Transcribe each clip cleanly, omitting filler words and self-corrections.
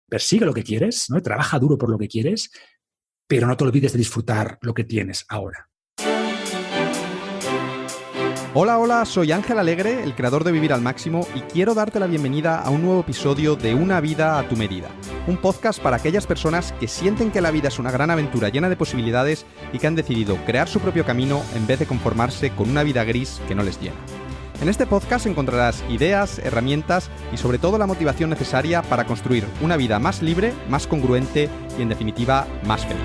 persigue lo que quieres, ¿no? Trabaja duro por lo que quieres, pero no te olvides de disfrutar lo que tienes ahora. Hola, soy Ángel Alegre, el creador de Vivir al Máximo, y quiero darte la bienvenida a un nuevo episodio de Una vida a tu medida, un podcast para aquellas personas que sienten que la vida es una gran aventura llena de posibilidades y que han decidido crear su propio camino en vez de conformarse con una vida gris que no les llena. En este podcast encontrarás ideas, herramientas y sobre todo la motivación necesaria para construir una vida más libre, más congruente y en definitiva más feliz.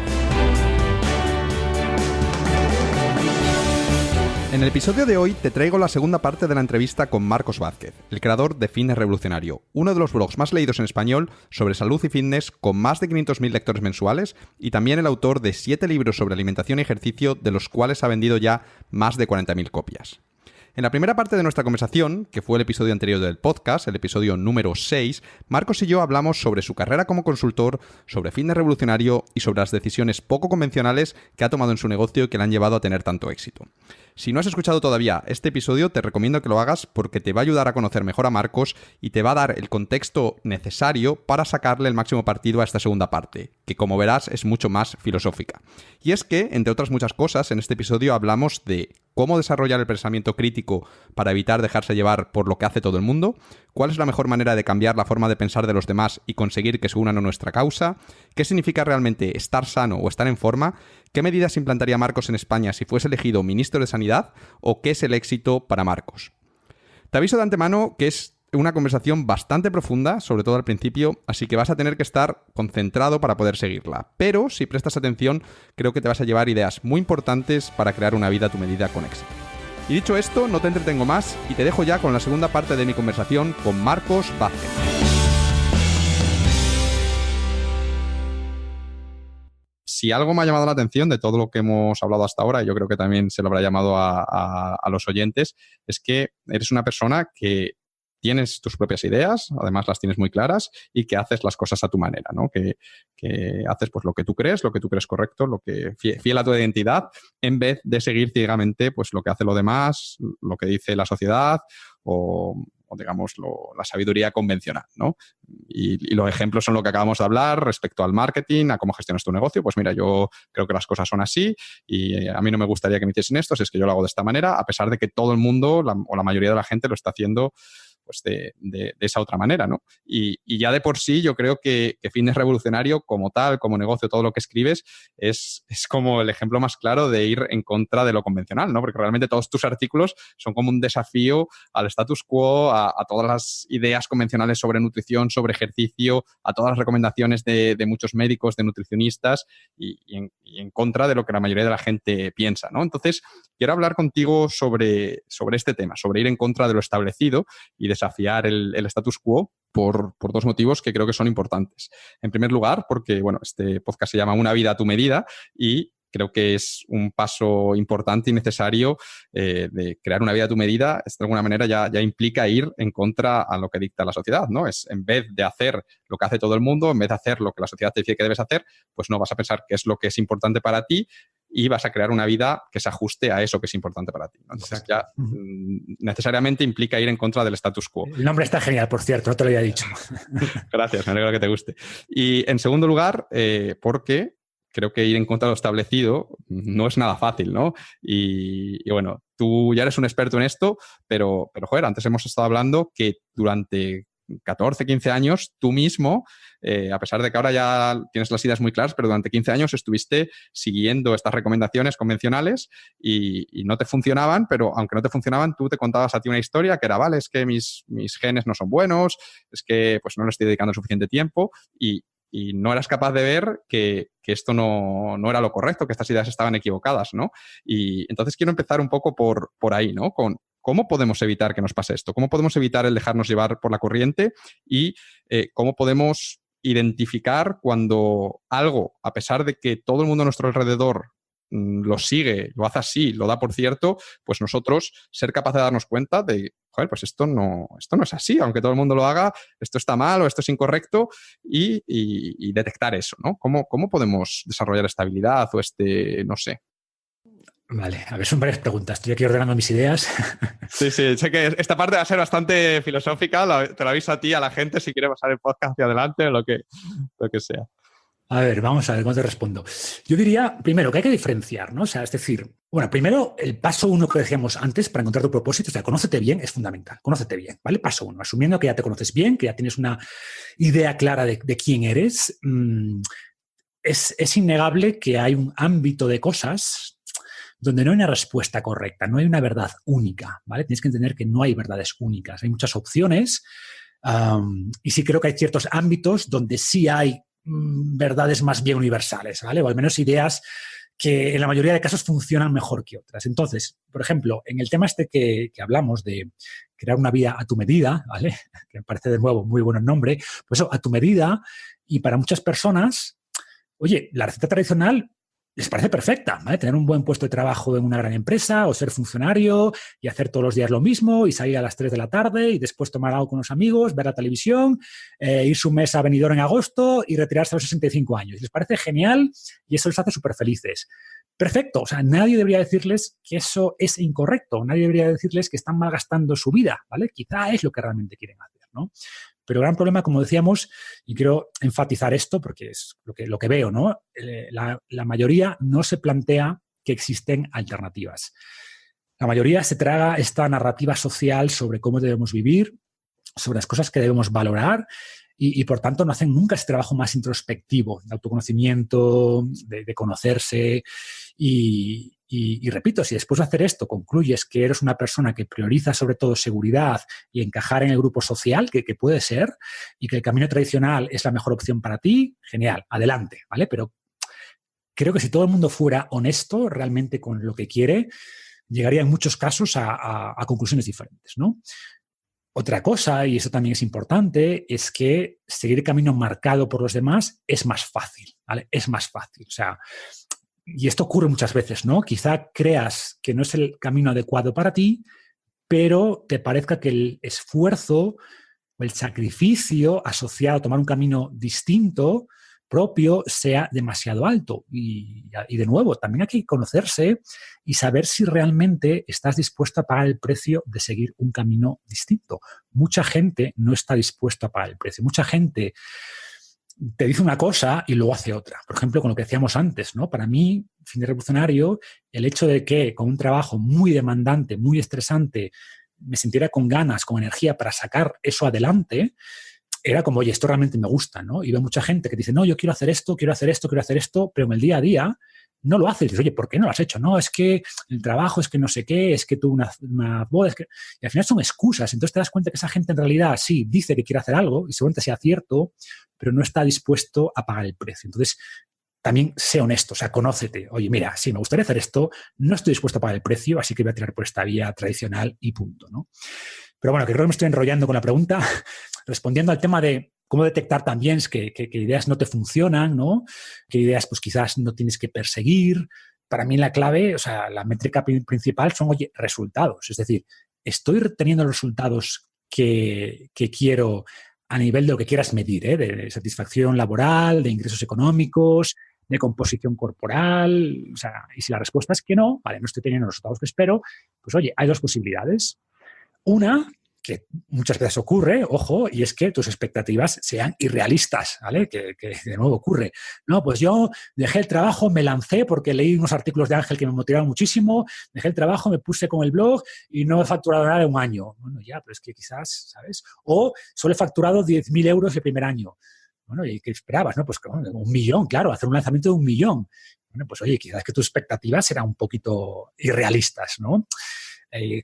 En el episodio de hoy te traigo la segunda parte de la entrevista con Marcos Vázquez, el creador de Fitness Revolucionario, uno de los blogs más leídos en español sobre salud y fitness con más de 500.000 lectores mensuales y también el autor de 7 libros sobre alimentación y ejercicio, de los cuales ha vendido ya más de 40.000 copias. En la primera parte de nuestra conversación, que fue el episodio anterior del podcast, el episodio número 6, Marcos y yo hablamos sobre su carrera como consultor, sobre Fitness Revolucionario y sobre las decisiones poco convencionales que ha tomado en su negocio y que le han llevado a tener tanto éxito. Si no has escuchado todavía este episodio, te recomiendo que lo hagas porque te va a ayudar a conocer mejor a Marcos y te va a dar el contexto necesario para sacarle el máximo partido a esta segunda parte, que como verás es mucho más filosófica. Y es que, entre otras muchas cosas, en este episodio hablamos de cómo desarrollar el pensamiento crítico para evitar dejarse llevar por lo que hace todo el mundo, cuál es la mejor manera de cambiar la forma de pensar de los demás y conseguir que se unan a nuestra causa, qué significa realmente estar sano o estar en forma, qué medidas implantaría Marcos en España si fuese elegido ministro de Sanidad o qué es el éxito para Marcos. Te aviso de antemano que es una conversación bastante profunda, sobre todo al principio, así que vas a tener que estar concentrado para poder seguirla. Pero si prestas atención, creo que te vas a llevar ideas muy importantes para crear una vida a tu medida con éxito. Y dicho esto, no te entretengo más y te dejo ya con la segunda parte de mi conversación con Marcos Vázquez. Si algo me ha llamado la atención de todo lo que hemos hablado hasta ahora, y yo creo que también se lo habrá llamado a los oyentes, es que eres una persona que tienes tus propias ideas, además las tienes muy claras y que haces las cosas a tu manera, ¿no? Que haces pues lo que tú crees correcto, lo que fiel a tu identidad, en vez de seguir ciegamente pues lo que hace lo demás, lo que dice la sociedad o digamos la sabiduría convencional, ¿no? Y los ejemplos son lo que acabamos de hablar respecto al marketing, a cómo gestionas tu negocio. Pues mira, yo creo que las cosas son así y a mí no me gustaría que me hiciesen esto, si es que yo lo hago de esta manera, a pesar de que todo el mundo o la mayoría de la gente lo está haciendo pues de esa otra manera, ¿no? Y ya de por sí yo creo que Fitness Revolucionario como tal, como negocio, todo lo que escribes es como el ejemplo más claro de ir en contra de lo convencional, ¿no? Porque realmente todos tus artículos son como un desafío al status quo, a todas las ideas convencionales sobre nutrición, sobre ejercicio, a todas las recomendaciones de muchos médicos, de nutricionistas y en contra de lo que la mayoría de la gente piensa, ¿no? Entonces, quiero hablar contigo sobre este tema, sobre ir en contra de lo establecido y desafiar el status quo por dos motivos que creo que son importantes. En primer lugar, porque bueno, este podcast se llama Una vida a tu medida y creo que es un paso importante y necesario de crear una vida a tu medida. Esto de alguna manera ya implica ir en contra a lo que dicta la sociedad, ¿no? Es en vez de hacer lo que hace todo el mundo, en vez de hacer lo que la sociedad te dice que debes hacer, pues no vas a pensar qué es lo que es importante para ti y vas a crear una vida que se ajuste a eso que es importante para ti, ¿no? Entonces ya necesariamente implica ir en contra del status quo. El nombre está genial, por cierto, no te lo había dicho. Gracias, me alegro que te guste. Y en segundo lugar, porque creo que ir en contra de lo establecido no es nada fácil, ¿no? Y bueno, tú ya eres un experto en esto, pero joder, antes hemos estado hablando que durante 14, 15 años, tú mismo, a pesar de que ahora ya tienes las ideas muy claras, pero durante 15 años estuviste siguiendo estas recomendaciones convencionales y no te funcionaban, pero aunque no te funcionaban, tú te contabas a ti una historia que era, vale, es que mis genes no son buenos, es que pues no le estoy dedicando suficiente tiempo y no eras capaz de ver que esto no era lo correcto, que estas ideas estaban equivocadas, ¿no? Y entonces quiero empezar un poco por ahí, ¿no? Con ¿cómo podemos evitar que nos pase esto? ¿Cómo podemos evitar el dejarnos llevar por la corriente? Y ¿cómo podemos identificar cuando algo, a pesar de que todo el mundo a nuestro alrededor lo sigue, lo hace así, lo da por cierto, pues nosotros ser capaces de darnos cuenta de, joder, pues esto no es así, aunque todo el mundo lo haga, esto está mal o esto es incorrecto y detectar eso, ¿no? ¿Cómo podemos desarrollar esta habilidad o no sé? Vale, a ver, son varias preguntas. Estoy aquí ordenando mis ideas. Sí, sé que esta parte va a ser bastante filosófica. Te lo aviso a ti, a la gente, si quiere pasar el podcast hacia adelante o lo que lo que sea. A ver, vamos a ver cómo te respondo. Yo diría, primero, que hay que diferenciar, ¿no? O sea, es decir, bueno, primero, el paso uno que decíamos antes para encontrar tu propósito, o sea, conócete bien, es fundamental. Conócete bien, ¿vale? Paso uno, asumiendo que ya te conoces bien, que ya tienes una idea clara de quién eres. Es innegable que hay un ámbito de cosas donde no hay una respuesta correcta, no hay una verdad única, ¿vale? Tienes que entender que no hay verdades únicas, hay muchas opciones y sí creo que hay ciertos ámbitos donde sí hay verdades más bien universales, ¿vale? O al menos ideas que en la mayoría de casos funcionan mejor que otras. Entonces, por ejemplo, en el tema este que hablamos de crear una vida a tu medida, ¿vale? Que me parece de nuevo muy buen nombre, pues eso, a tu medida, y para muchas personas, oye, la receta tradicional les parece perfecta, ¿vale? Tener un buen puesto de trabajo en una gran empresa o ser funcionario y hacer todos los días lo mismo y salir a las 3 de la tarde y después tomar algo con los amigos, ver la televisión, irse un mes a Benidorm en agosto y retirarse a los 65 años. Les parece genial y eso les hace súper felices. Perfecto, o sea, nadie debería decirles que eso es incorrecto, nadie debería decirles que están malgastando su vida, ¿vale? Quizá es lo que realmente quieren hacer, ¿no? Pero el gran problema, como decíamos, y quiero enfatizar esto porque es lo que veo, ¿no? La mayoría no se plantea que existen alternativas. La mayoría se traga esta narrativa social sobre cómo debemos vivir, sobre las cosas que debemos valorar y por tanto, no hacen nunca ese trabajo más introspectivo, de autoconocimiento, de conocerse y repito, si después de hacer esto concluyes que eres una persona que prioriza sobre todo seguridad y encajar en el grupo social, que puede ser, y que el camino tradicional es la mejor opción para ti, genial, adelante, ¿vale? Pero creo que si todo el mundo fuera honesto realmente con lo que quiere, llegaría en muchos casos a conclusiones diferentes, ¿no? Otra cosa, y eso también es importante, es que seguir el camino marcado por los demás es más fácil, ¿vale? Es más fácil. O sea, y esto ocurre muchas veces, ¿no? Quizá creas que no es el camino adecuado para ti, pero te parezca que el esfuerzo o el sacrificio asociado a tomar un camino distinto, propio, sea demasiado alto. Y de nuevo, también hay que conocerse y saber si realmente estás dispuesto a pagar el precio de seguir un camino distinto. Mucha gente no está dispuesta a pagar el precio. Mucha gente te dice una cosa y luego hace otra. Por ejemplo, con lo que decíamos antes, ¿no? Para mí, fin de revolucionario, el hecho de que con un trabajo muy demandante, muy estresante, me sintiera con ganas, con energía para sacar eso adelante, era como, oye, esto realmente me gusta, ¿no? Y veo mucha gente que dice, no, yo quiero hacer esto, quiero hacer esto, quiero hacer esto, pero en el día a día no lo haces. Y dices, oye, ¿por qué no lo has hecho? No, es que el trabajo, es que no sé qué, es que tuve una boda, es que... Y al final son excusas. Entonces te das cuenta que esa gente en realidad sí dice que quiere hacer algo y seguramente sea cierto, pero no está dispuesto a pagar el precio. Entonces, también sé honesto, o sea, conócete. Oye, mira, sí, me gustaría hacer esto, no estoy dispuesto a pagar el precio, así que voy a tirar por esta vía tradicional y punto, ¿no? Pero bueno, que creo que me estoy enrollando con la pregunta, respondiendo al tema de cómo detectar también que ideas no te funcionan, ¿no? Que ideas pues quizás no tienes que perseguir. Para mí la clave, o sea, la métrica principal son, oye, resultados. Es decir, estoy teniendo los resultados que quiero a nivel de lo que quieras medir, ¿eh? De satisfacción laboral, de ingresos económicos, de composición corporal. O sea, y si la respuesta es que no, vale, no estoy teniendo los resultados que espero, pues oye, hay dos posibilidades. Una, que muchas veces ocurre, ojo, y es que tus expectativas sean irrealistas, ¿vale? Que de nuevo ocurre. No, pues yo dejé el trabajo, me lancé porque leí unos artículos de Ángel que me motivaron muchísimo, dejé el trabajo, me puse con el blog y no he facturado nada en un año. Bueno, ya, pero es que quizás, ¿sabes? O solo he facturado 10.000 euros el primer año. Bueno, ¿y qué esperabas? No, pues 1.000.000, claro, hacer un lanzamiento de 1.000.000. Bueno, pues oye, quizás que tus expectativas eran un poquito irrealistas, ¿no?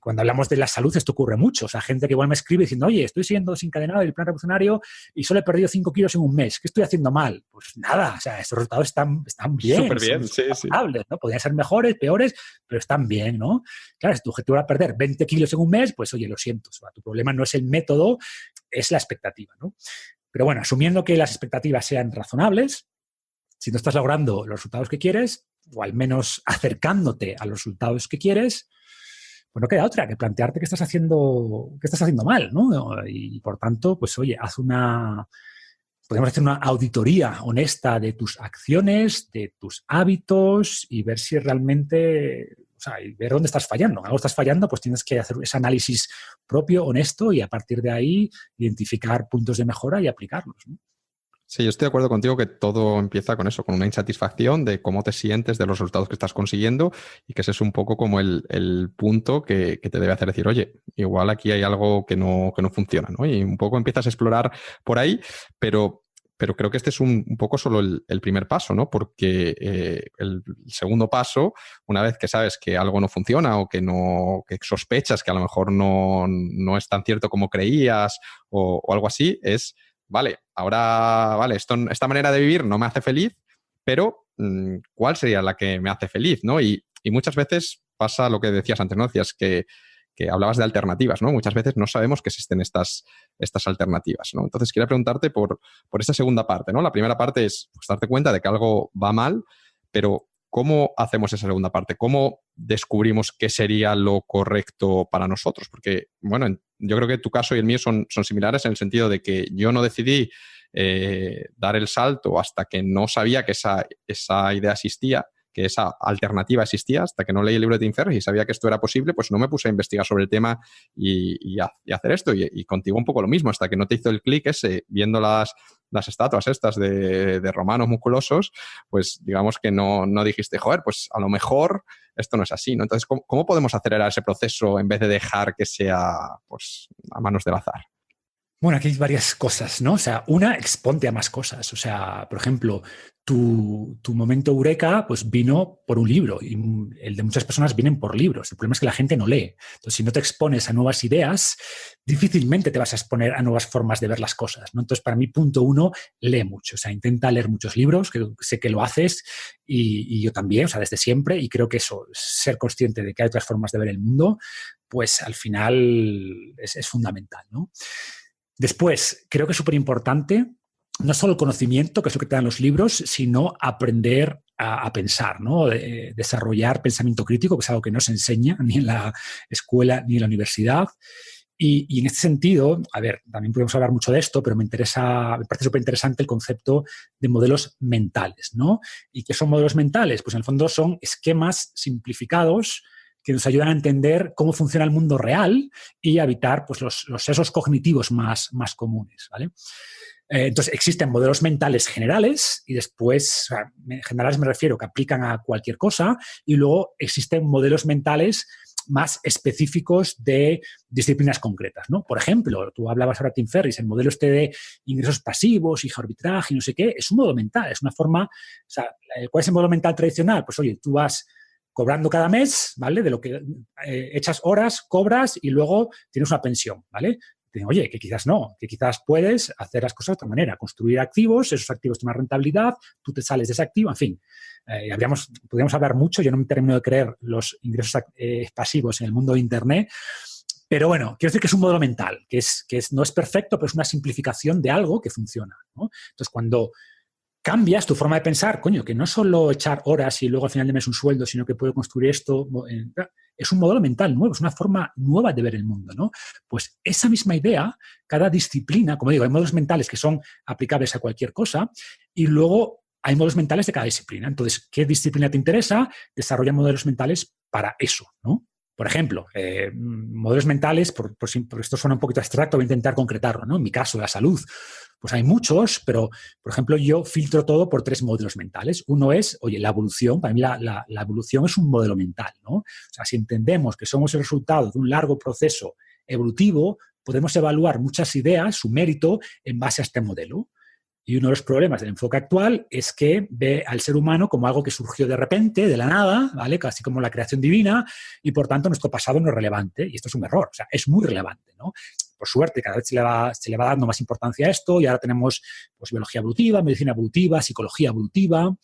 Cuando hablamos de la salud esto ocurre mucho. O sea, gente que igual me escribe diciendo, oye, estoy siguiendo desencadenado el plan revolucionario y solo he perdido 5 kilos en un mes. ¿Qué estoy haciendo mal? Pues nada, o sea, estos resultados están bien. Súper bien, sí. ¿No? Podrían ser mejores, peores, pero están bien, ¿no? Claro, si tu objetivo era perder 20 kilos en un mes, pues oye, lo siento. O sea, tu problema no es el método, es la expectativa, ¿no? Pero bueno, asumiendo que las expectativas sean razonables, si no estás logrando los resultados que quieres, o al menos acercándote a los resultados que quieres, pues no queda otra que plantearte qué estás haciendo mal, ¿no? Y por tanto, pues oye, podemos hacer una auditoría honesta de tus acciones, de tus hábitos y ver si realmente, o sea, y ver dónde estás fallando. Algo estás fallando, pues tienes que hacer ese análisis propio, honesto, y a partir de ahí identificar puntos de mejora y aplicarlos, ¿no? Sí, yo estoy de acuerdo contigo que todo empieza con eso, con una insatisfacción de cómo te sientes, de los resultados que estás consiguiendo y que ese es un poco como el punto que te debe hacer decir, oye, igual aquí hay algo que no funciona, ¿no? Y un poco empiezas a explorar por ahí, pero creo que este es un poco solo el primer paso, ¿no? Porque el segundo paso, una vez que sabes que algo no funciona o que sospechas que a lo mejor no es tan cierto como creías o algo así, es vale, ahora, vale, esta manera de vivir no me hace feliz, pero ¿cuál sería la que me hace feliz, ¿no? Y muchas veces pasa lo que decías antes, ¿no? Decías que hablabas de alternativas, ¿no? Muchas veces no sabemos que existen estas alternativas, ¿no? Entonces, quería preguntarte por esta segunda parte, ¿no? La primera parte es pues, darte cuenta de que algo va mal, pero ¿cómo hacemos esa segunda parte? ¿Cómo descubrimos qué sería lo correcto para nosotros? Porque, bueno, yo creo que tu caso y el mío son similares en el sentido de que yo no decidí dar el salto hasta que no sabía que esa idea existía, que esa alternativa existía, hasta que no leí el libro de Tim Ferriss y sabía que esto era posible, pues no me puse a investigar sobre el tema y hacer esto. Y contigo un poco lo mismo, hasta que no te hizo el clic ese, viendo las estatuas estas de romanos musculosos, pues digamos que no dijiste, joder, pues a lo mejor esto no es así, ¿no? Entonces, ¿cómo podemos acelerar ese proceso en vez de dejar que sea pues a manos del azar? Bueno, aquí hay varias cosas, ¿no? O sea, una, exponte a más cosas. O sea, por ejemplo, tu momento eureka pues vino por un libro y el de muchas personas vienen por libros. El problema es que la gente no lee. Entonces, si no te expones a nuevas ideas, difícilmente te vas a exponer a nuevas formas de ver las cosas, ¿no? Entonces, para mí, punto uno, lee mucho. O sea, intenta leer muchos libros, que sé que lo haces y yo también, o sea, desde siempre. Y creo que eso, ser consciente de que hay otras formas de ver el mundo, pues al final es fundamental, ¿no? Después, creo que es súper importante no solo el conocimiento, que es lo que te dan los libros, sino aprender a pensar, ¿no? Desarrollar pensamiento crítico, que es algo que no se enseña ni en la escuela ni en la universidad. Y en este sentido, a ver, también podemos hablar mucho de esto, pero me parece súper interesante el concepto de modelos mentales, ¿no? ¿Y qué son modelos mentales? Pues en el fondo son esquemas simplificados que nos ayudan a entender cómo funciona el mundo real y a evitar pues, los sesgos cognitivos más comunes, ¿vale? Entonces, existen modelos mentales generales y después, o sea, generales me refiero que aplican a cualquier cosa, y luego existen modelos mentales más específicos de disciplinas concretas, ¿no? Por ejemplo, tú hablabas ahora de Tim Ferriss, el modelo este de ingresos pasivos, hija arbitraje, no sé qué, es un modelo mental, es una forma, o sea, ¿cuál es el modelo mental tradicional? Pues oye, tú vas cobrando cada mes, ¿vale? De lo que echas horas, cobras y luego tienes una pensión, ¿vale? Oye, que quizás no, que quizás puedes hacer las cosas de otra manera, construir activos, esos activos tienen una rentabilidad, tú te sales de ese activo, en fin. Podríamos hablar mucho, yo no me termino de creer los ingresos pasivos en el mundo de Internet, pero bueno, quiero decir que es un modelo mental, no es perfecto, pero es una simplificación de algo que funciona, ¿no? Entonces, cuando cambias tu forma de pensar, coño, que no solo echar horas y luego al final de mes un sueldo, sino que puedo construir esto, es un modelo mental nuevo, es una forma nueva de ver el mundo, ¿no? Pues esa misma idea, cada disciplina, como digo, hay modelos mentales que son aplicables a cualquier cosa y luego hay modelos mentales de cada disciplina. Entonces, ¿qué disciplina te interesa? Desarrolla modelos mentales para eso, ¿no? Por ejemplo, modelos mentales, por esto suena un poquito abstracto, voy a intentar concretarlo, ¿no? En mi caso, la salud, pues hay muchos, pero, por ejemplo, yo filtro todo por 3 modelos mentales. Uno es, oye, la evolución. Para mí la evolución es un modelo mental, ¿no? O sea, si entendemos que somos el resultado de un largo proceso evolutivo, podemos evaluar muchas ideas, su mérito, en base a este modelo. Y uno de los problemas del enfoque actual es que ve al ser humano como algo que surgió de repente, de la nada, ¿vale? Casi como la creación divina, y por tanto nuestro pasado no es relevante. Y esto es un error, o sea, es muy relevante, ¿no? Por suerte, cada vez se le va dando más importancia a esto y ahora tenemos pues, biología evolutiva, medicina evolutiva, psicología evolutiva,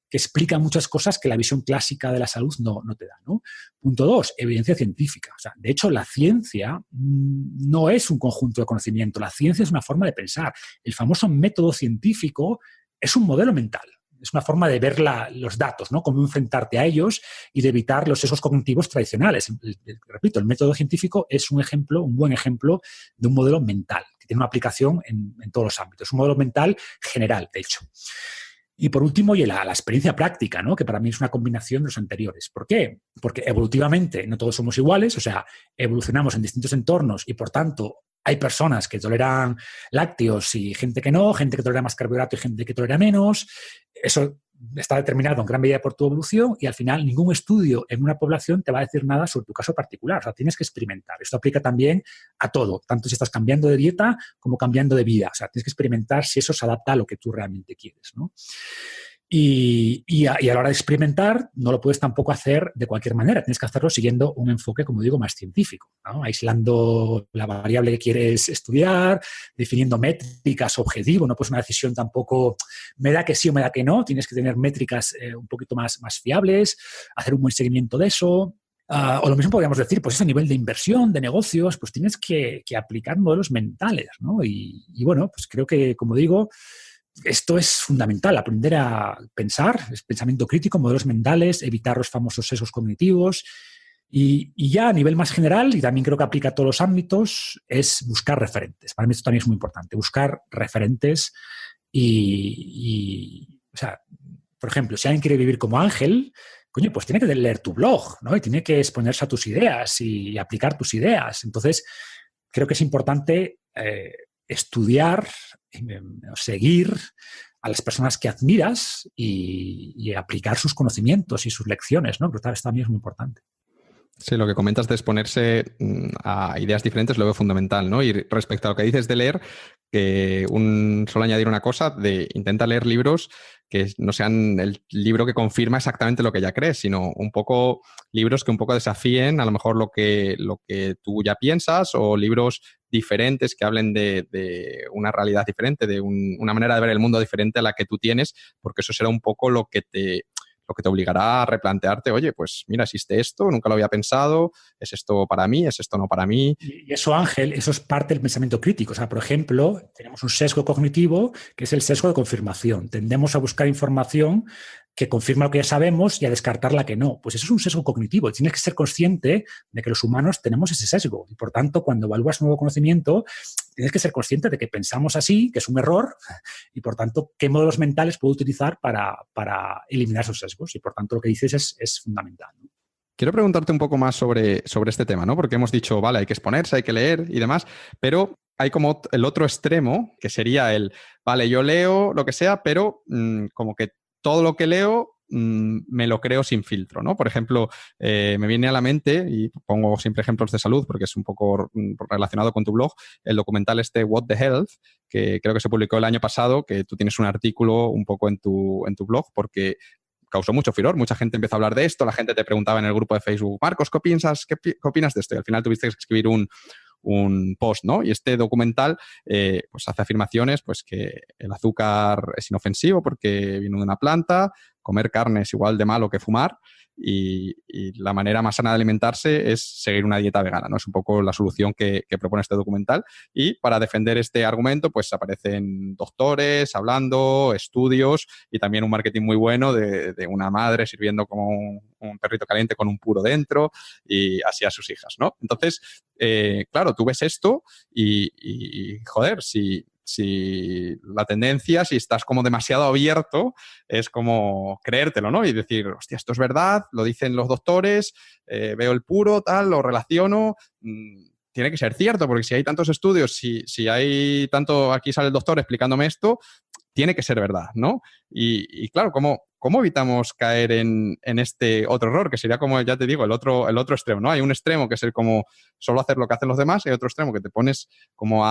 que explican muchas cosas que la visión clásica de la salud no te da, ¿no? Punto 2, evidencia científica. O sea, de hecho, la ciencia no es un conjunto de conocimiento. La ciencia es una forma de pensar. El famoso método científico es un modelo mental. Es una forma de ver los datos, ¿no? Cómo enfrentarte a ellos y de evitar los sesgos cognitivos tradicionales. Repito, el método científico es un buen ejemplo de un modelo mental que tiene una aplicación en todos los ámbitos. Es un modelo mental general, de hecho. Y por último, la experiencia práctica, ¿no? Que para mí es una combinación de los anteriores. ¿Por qué? Porque evolutivamente no todos somos iguales, o sea, evolucionamos en distintos entornos y, por tanto, hay personas que toleran lácteos y gente que no, gente que tolera más carbohidrato y gente que tolera menos. Eso está determinado en gran medida por tu evolución y al final ningún estudio en una población te va a decir nada sobre tu caso particular. O sea, tienes que experimentar. Esto aplica también a todo, tanto si estás cambiando de dieta como cambiando de vida. O sea, tienes que experimentar si eso se adapta a lo que tú realmente quieres, ¿no? Y a la hora de experimentar no lo puedes tampoco hacer de cualquier manera. Tienes que hacerlo siguiendo un enfoque, como digo, más científico, ¿no? Aislando la variable que quieres estudiar, definiendo métricas, objetivo. No puedes una decisión tampoco me da que sí o me da que no. Tienes que tener métricas un poquito más fiables, hacer un buen seguimiento de eso. O lo mismo podríamos decir, pues a nivel de inversión, de negocios, pues tienes que aplicar modelos mentales, ¿no? Y bueno, pues creo que, como digo, esto es fundamental, aprender a pensar, es pensamiento crítico, modelos mentales, evitar los famosos sesgos cognitivos y ya a nivel más general, y también creo que aplica a todos los ámbitos, es buscar referentes. Para mí esto también es muy importante, buscar referentes o sea, por ejemplo, si alguien quiere vivir como Ángel, coño, pues tiene que leer tu blog, ¿no? Y tiene que exponerse a tus ideas y aplicar tus ideas. Entonces, creo que es importante estudiar, seguir a las personas que admiras y aplicar sus conocimientos y sus lecciones, ¿no? Pero esto también es muy importante. Sí, lo que comentas de exponerse a ideas diferentes lo veo fundamental, ¿no? Y respecto a lo que dices de leer, que solo añadir una cosa, intenta leer libros que no sean el libro que confirma exactamente lo que ya crees, sino un poco libros que un poco desafíen a lo mejor lo que tú ya piensas, o libros diferentes que hablen de una realidad diferente, de una manera de ver el mundo diferente a la que tú tienes, porque eso será un poco lo que te obligará a replantearte, oye, pues mira, existe esto, nunca lo había pensado, ¿es esto para mí? ¿Es esto no para mí? Y eso, Ángel, eso es parte del pensamiento crítico. O sea, por ejemplo, tenemos un sesgo cognitivo que es el sesgo de confirmación. Tendemos a buscar información que confirma lo que ya sabemos y a descartar la que no. Pues eso es un sesgo cognitivo. Tienes que ser consciente de que los humanos tenemos ese sesgo. Y por tanto, cuando evalúas nuevo conocimiento, tienes que ser consciente de que pensamos así, que es un error, y por tanto, qué modelos mentales puedo utilizar para eliminar esos sesgos. Y por tanto, lo que dices es fundamental, ¿no? Quiero preguntarte un poco más sobre este tema, ¿no? Porque hemos dicho, vale, hay que exponerse, hay que leer y demás, pero hay como el otro extremo, que sería vale, yo leo lo que sea, pero como que todo lo que leo me lo creo sin filtro, ¿no? Por ejemplo, me viene a la mente, y pongo siempre ejemplos de salud porque es un poco relacionado con tu blog, el documental What the Health, que creo que se publicó el año pasado, que tú tienes un artículo un poco en tu blog, porque causó mucho furor, mucha gente empezó a hablar de esto, la gente te preguntaba en el grupo de Facebook, Marcos, ¿qué piensas? ¿Qué opinas de esto? Y al final tuviste que escribir un post, ¿no? Y este documental pues hace afirmaciones, pues que el azúcar es inofensivo porque viene de una planta, comer carne es igual de malo que fumar, y la manera más sana de alimentarse es seguir una dieta vegana, ¿no? Es un poco la solución que propone este documental. Y para defender este argumento, pues aparecen doctores hablando, estudios y también un marketing muy bueno de una madre sirviendo como un perrito caliente con un puro dentro y así a sus hijas, ¿no? Entonces, claro, tú ves esto y joder, si la tendencia, si estás como demasiado abierto, es como creértelo, ¿no? Y decir, hostia, esto es verdad, lo dicen los doctores, veo el puro, tal, lo relaciono, tiene que ser cierto, porque si hay tantos estudios, si hay tanto, aquí sale el doctor explicándome esto, tiene que ser verdad, ¿no? Y claro, ¿cómo evitamos caer en este otro error? Que sería como, ya te digo, el otro extremo, ¿no? Hay un extremo que es el como solo hacer lo que hacen los demás, y hay otro extremo que te pones como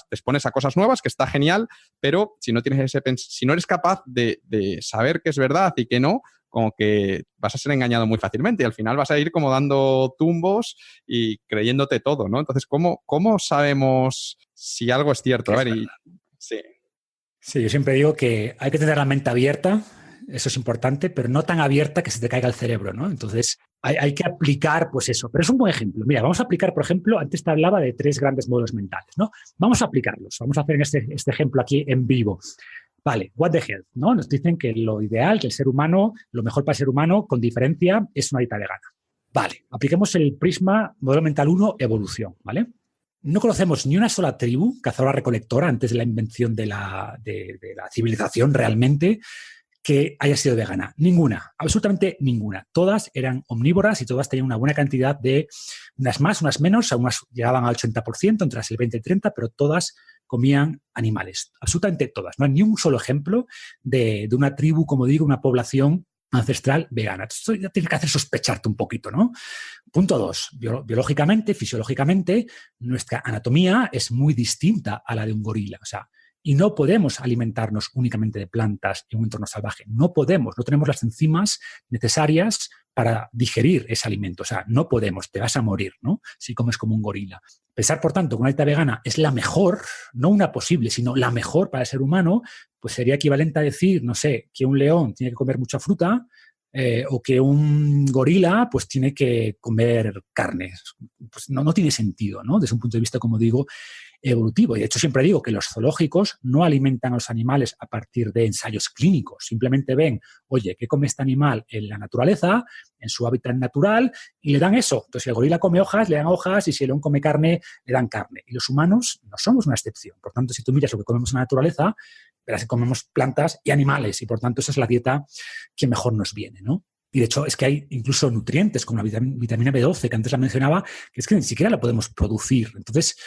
te expones a cosas nuevas, que está genial, pero si no tienes si no eres capaz de saber qué es verdad y qué no, como que vas a ser engañado muy fácilmente y al final vas a ir como dando tumbos y creyéndote todo, ¿no? Entonces, ¿cómo sabemos si algo es cierto? A ver, sí. Sí, yo siempre digo que hay que tener la mente abierta, eso es importante, pero no tan abierta que se te caiga el cerebro, ¿no? Entonces, hay que aplicar, pues eso. Pero es un buen ejemplo. Mira, vamos a aplicar, por ejemplo, antes te hablaba de 3 grandes modelos mentales, ¿no? Vamos a aplicarlos. Vamos a hacer este ejemplo aquí en vivo. Vale, what the health, ¿no? Nos dicen que lo ideal, que el ser humano, lo mejor para el ser humano, con diferencia, es una dieta vegana. Vale, apliquemos el prisma modelo mental 1, evolución, ¿vale? No conocemos ni una sola tribu cazadora-recolectora antes de la invención de la civilización realmente que haya sido vegana. Ninguna, absolutamente ninguna. Todas eran omnívoras y todas tenían una buena cantidad de, unas más, unas menos, algunas llegaban al 80%, entre el 20 y 30%, pero todas comían animales. Absolutamente todas. No hay ni un solo ejemplo de una tribu, como digo, una población ancestral vegana. Esto ya tiene que hacer sospecharte un poquito, ¿no? Punto 2. Biológicamente, fisiológicamente, nuestra anatomía es muy distinta a la de un gorila. O sea, y no podemos alimentarnos únicamente de plantas en un entorno salvaje. No podemos, no tenemos las enzimas necesarias para digerir ese alimento. O sea, no podemos, te vas a morir, ¿no? Si comes como un gorila. Pensar, por tanto, que una dieta vegana es la mejor, no una posible, sino la mejor para el ser humano, pues sería equivalente a decir, no sé, que un león tiene que comer mucha fruta o que un gorila pues tiene que comer carne. Pues no tiene sentido, ¿no? Desde un punto de vista, como digo, evolutivo. Y de hecho siempre digo que los zoológicos no alimentan a los animales a partir de ensayos clínicos. Simplemente ven, oye, ¿qué come este animal en la naturaleza, en su hábitat natural? Y le dan eso. Entonces, si el gorila come hojas, le dan hojas, y si el león come carne, le dan carne. Y los humanos no somos una excepción. Por tanto, si tú miras lo que comemos en la naturaleza, verás que comemos plantas y animales. Y por tanto, esa es la dieta que mejor nos viene, ¿no? Y de hecho es que hay incluso nutrientes como la vitamina B12, que antes la mencionaba, que es que ni siquiera la podemos producir. Entonces,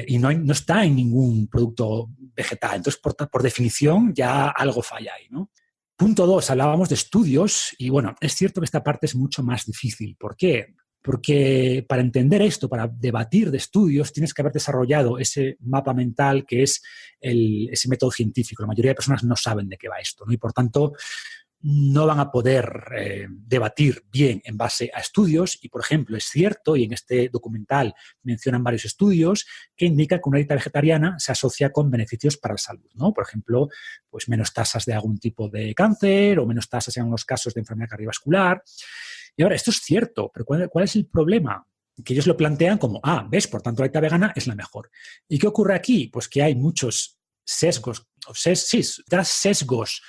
y no está en ningún producto vegetal. Entonces, por definición, ya algo falla ahí, ¿no? Punto 2, hablábamos de estudios y bueno, es cierto que esta parte es mucho más difícil. ¿Por qué? Porque para entender esto, para debatir de estudios, tienes que haber desarrollado ese mapa mental que es ese método científico. La mayoría de personas no saben de qué va esto, ¿no? Y por tanto, no van a poder debatir bien en base a estudios y, por ejemplo, es cierto, y en este documental mencionan varios estudios, que indican que una dieta vegetariana se asocia con beneficios para la salud, ¿no? Por ejemplo, pues menos tasas de algún tipo de cáncer o menos tasas en algunos casos de enfermedad cardiovascular. Y ahora, esto es cierto, pero ¿cuál es el problema? Que ellos lo plantean como, ¿ves? Por tanto, la dieta vegana es la mejor. ¿Y qué ocurre aquí? Pues que hay muchos sesgos, sesgos.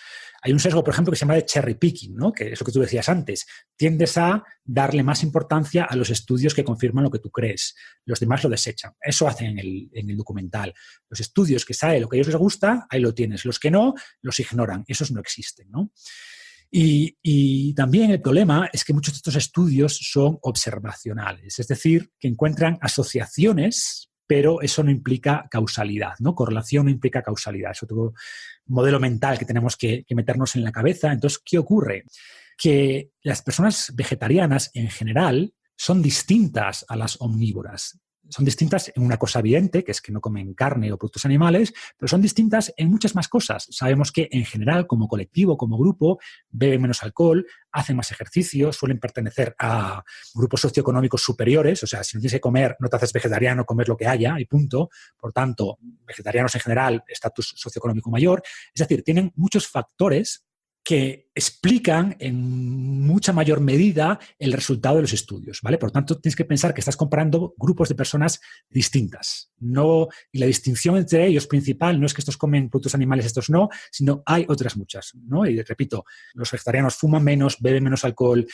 Hay un sesgo, por ejemplo, que se llama de cherry picking, ¿no? Que es lo que tú decías antes. Tiendes a darle más importancia a los estudios que confirman lo que tú crees. Los demás lo desechan. Eso hacen en el documental. Los estudios que sale lo que a ellos les gusta, ahí lo tienes. Los que no, los ignoran. Esos no existen, ¿no? Y también el problema es que muchos de estos estudios son observacionales, es decir, que encuentran asociaciones, pero eso no implica causalidad, ¿no? Correlación no implica causalidad. Es otro modelo mental que tenemos que meternos en la cabeza. Entonces, ¿qué ocurre? Que las personas vegetarianas en general son distintas a las omnívoras. Son distintas en una cosa evidente, que es que no comen carne o productos animales, pero son distintas en muchas más cosas. Sabemos que en general, como colectivo, como grupo, beben menos alcohol, hacen más ejercicio, suelen pertenecer a grupos socioeconómicos superiores. O sea, si no tienes que comer, no te haces vegetariano, comes lo que haya y punto. Por tanto, vegetarianos en general, estatus socioeconómico mayor. Es decir, tienen muchos factores que explican en mucha mayor medida el resultado de los estudios, ¿vale? Por tanto, tienes que pensar que estás comparando grupos de personas distintas. Y la distinción entre ellos principal no es que estos comen productos animales, estos no, sino hay otras muchas, ¿no? Y repito, los vegetarianos fuman menos, beben menos alcohol,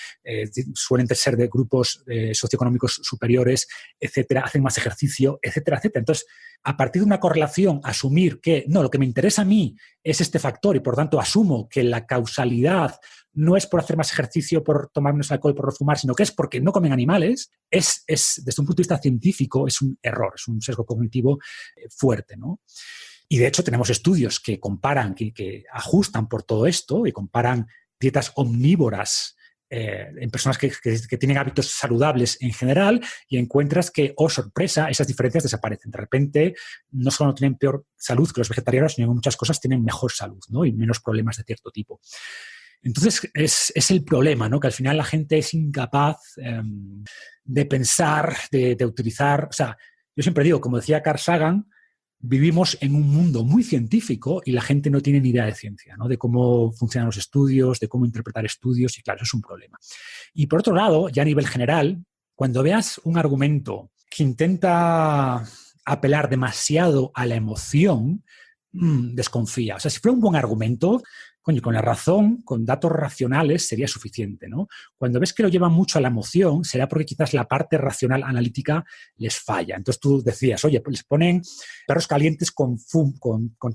suelen ser de grupos socioeconómicos superiores, etcétera, hacen más ejercicio, etcétera, etcétera. Entonces, a partir de una correlación, asumir que, no, lo que me interesa a mí es este factor y, por tanto, asumo que la causalidad no es por hacer más ejercicio, por tomar menos alcohol, por no fumar, sino que es porque no comen animales, desde un punto de vista científico, es un error, es un sesgo cognitivo fuerte, ¿no? Y, de hecho, tenemos estudios que comparan, que ajustan por todo esto y comparan dietas omnívoras en personas que tienen hábitos saludables en general y encuentras que, oh sorpresa, esas diferencias desaparecen. De repente, no solo no tienen peor salud que los vegetarianos, sino en muchas cosas tienen mejor salud, ¿no? Y menos problemas de cierto tipo. Entonces, es el problema, ¿no? Que al final la gente es incapaz de pensar, de utilizar. O sea, yo siempre digo, como decía Carl Sagan, vivimos en un mundo muy científico y la gente no tiene ni idea de ciencia, ¿no? De cómo funcionan los estudios, de cómo interpretar estudios, y claro, eso es un problema. Y por otro lado, ya a nivel general, cuando veas un argumento que intenta apelar demasiado a la emoción, desconfía. O sea, si fuera un buen argumento, coño, con la razón, con datos racionales sería suficiente, ¿no? Cuando ves que lo llevan mucho a la emoción, será porque quizás la parte racional analítica les falla. Entonces tú decías, oye, pues les ponen perros calientes con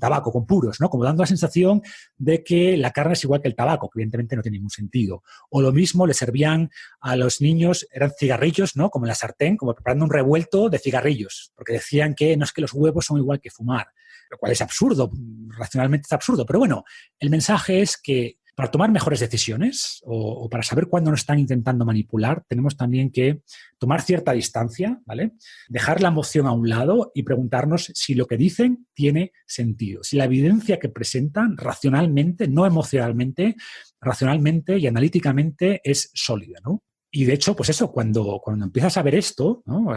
tabaco, con puros, ¿no? Como dando la sensación de que la carne es igual que el tabaco, que evidentemente no tiene ningún sentido. O lo mismo le servían a los niños, eran cigarrillos, ¿no? Como en la sartén, como preparando un revuelto de cigarrillos, porque decían que no es que los huevos son igual que fumar, lo cual es absurdo, racionalmente es absurdo. Pero bueno, el mensaje es que para tomar mejores decisiones o para saber cuándo nos están intentando manipular, tenemos también que tomar cierta distancia, ¿vale? Dejar la emoción a un lado y preguntarnos si lo que dicen tiene sentido. Si la evidencia que presentan racionalmente, no emocionalmente, racionalmente y analíticamente es sólida, ¿no? Y de hecho, pues eso, cuando empiezas a ver esto, ¿no?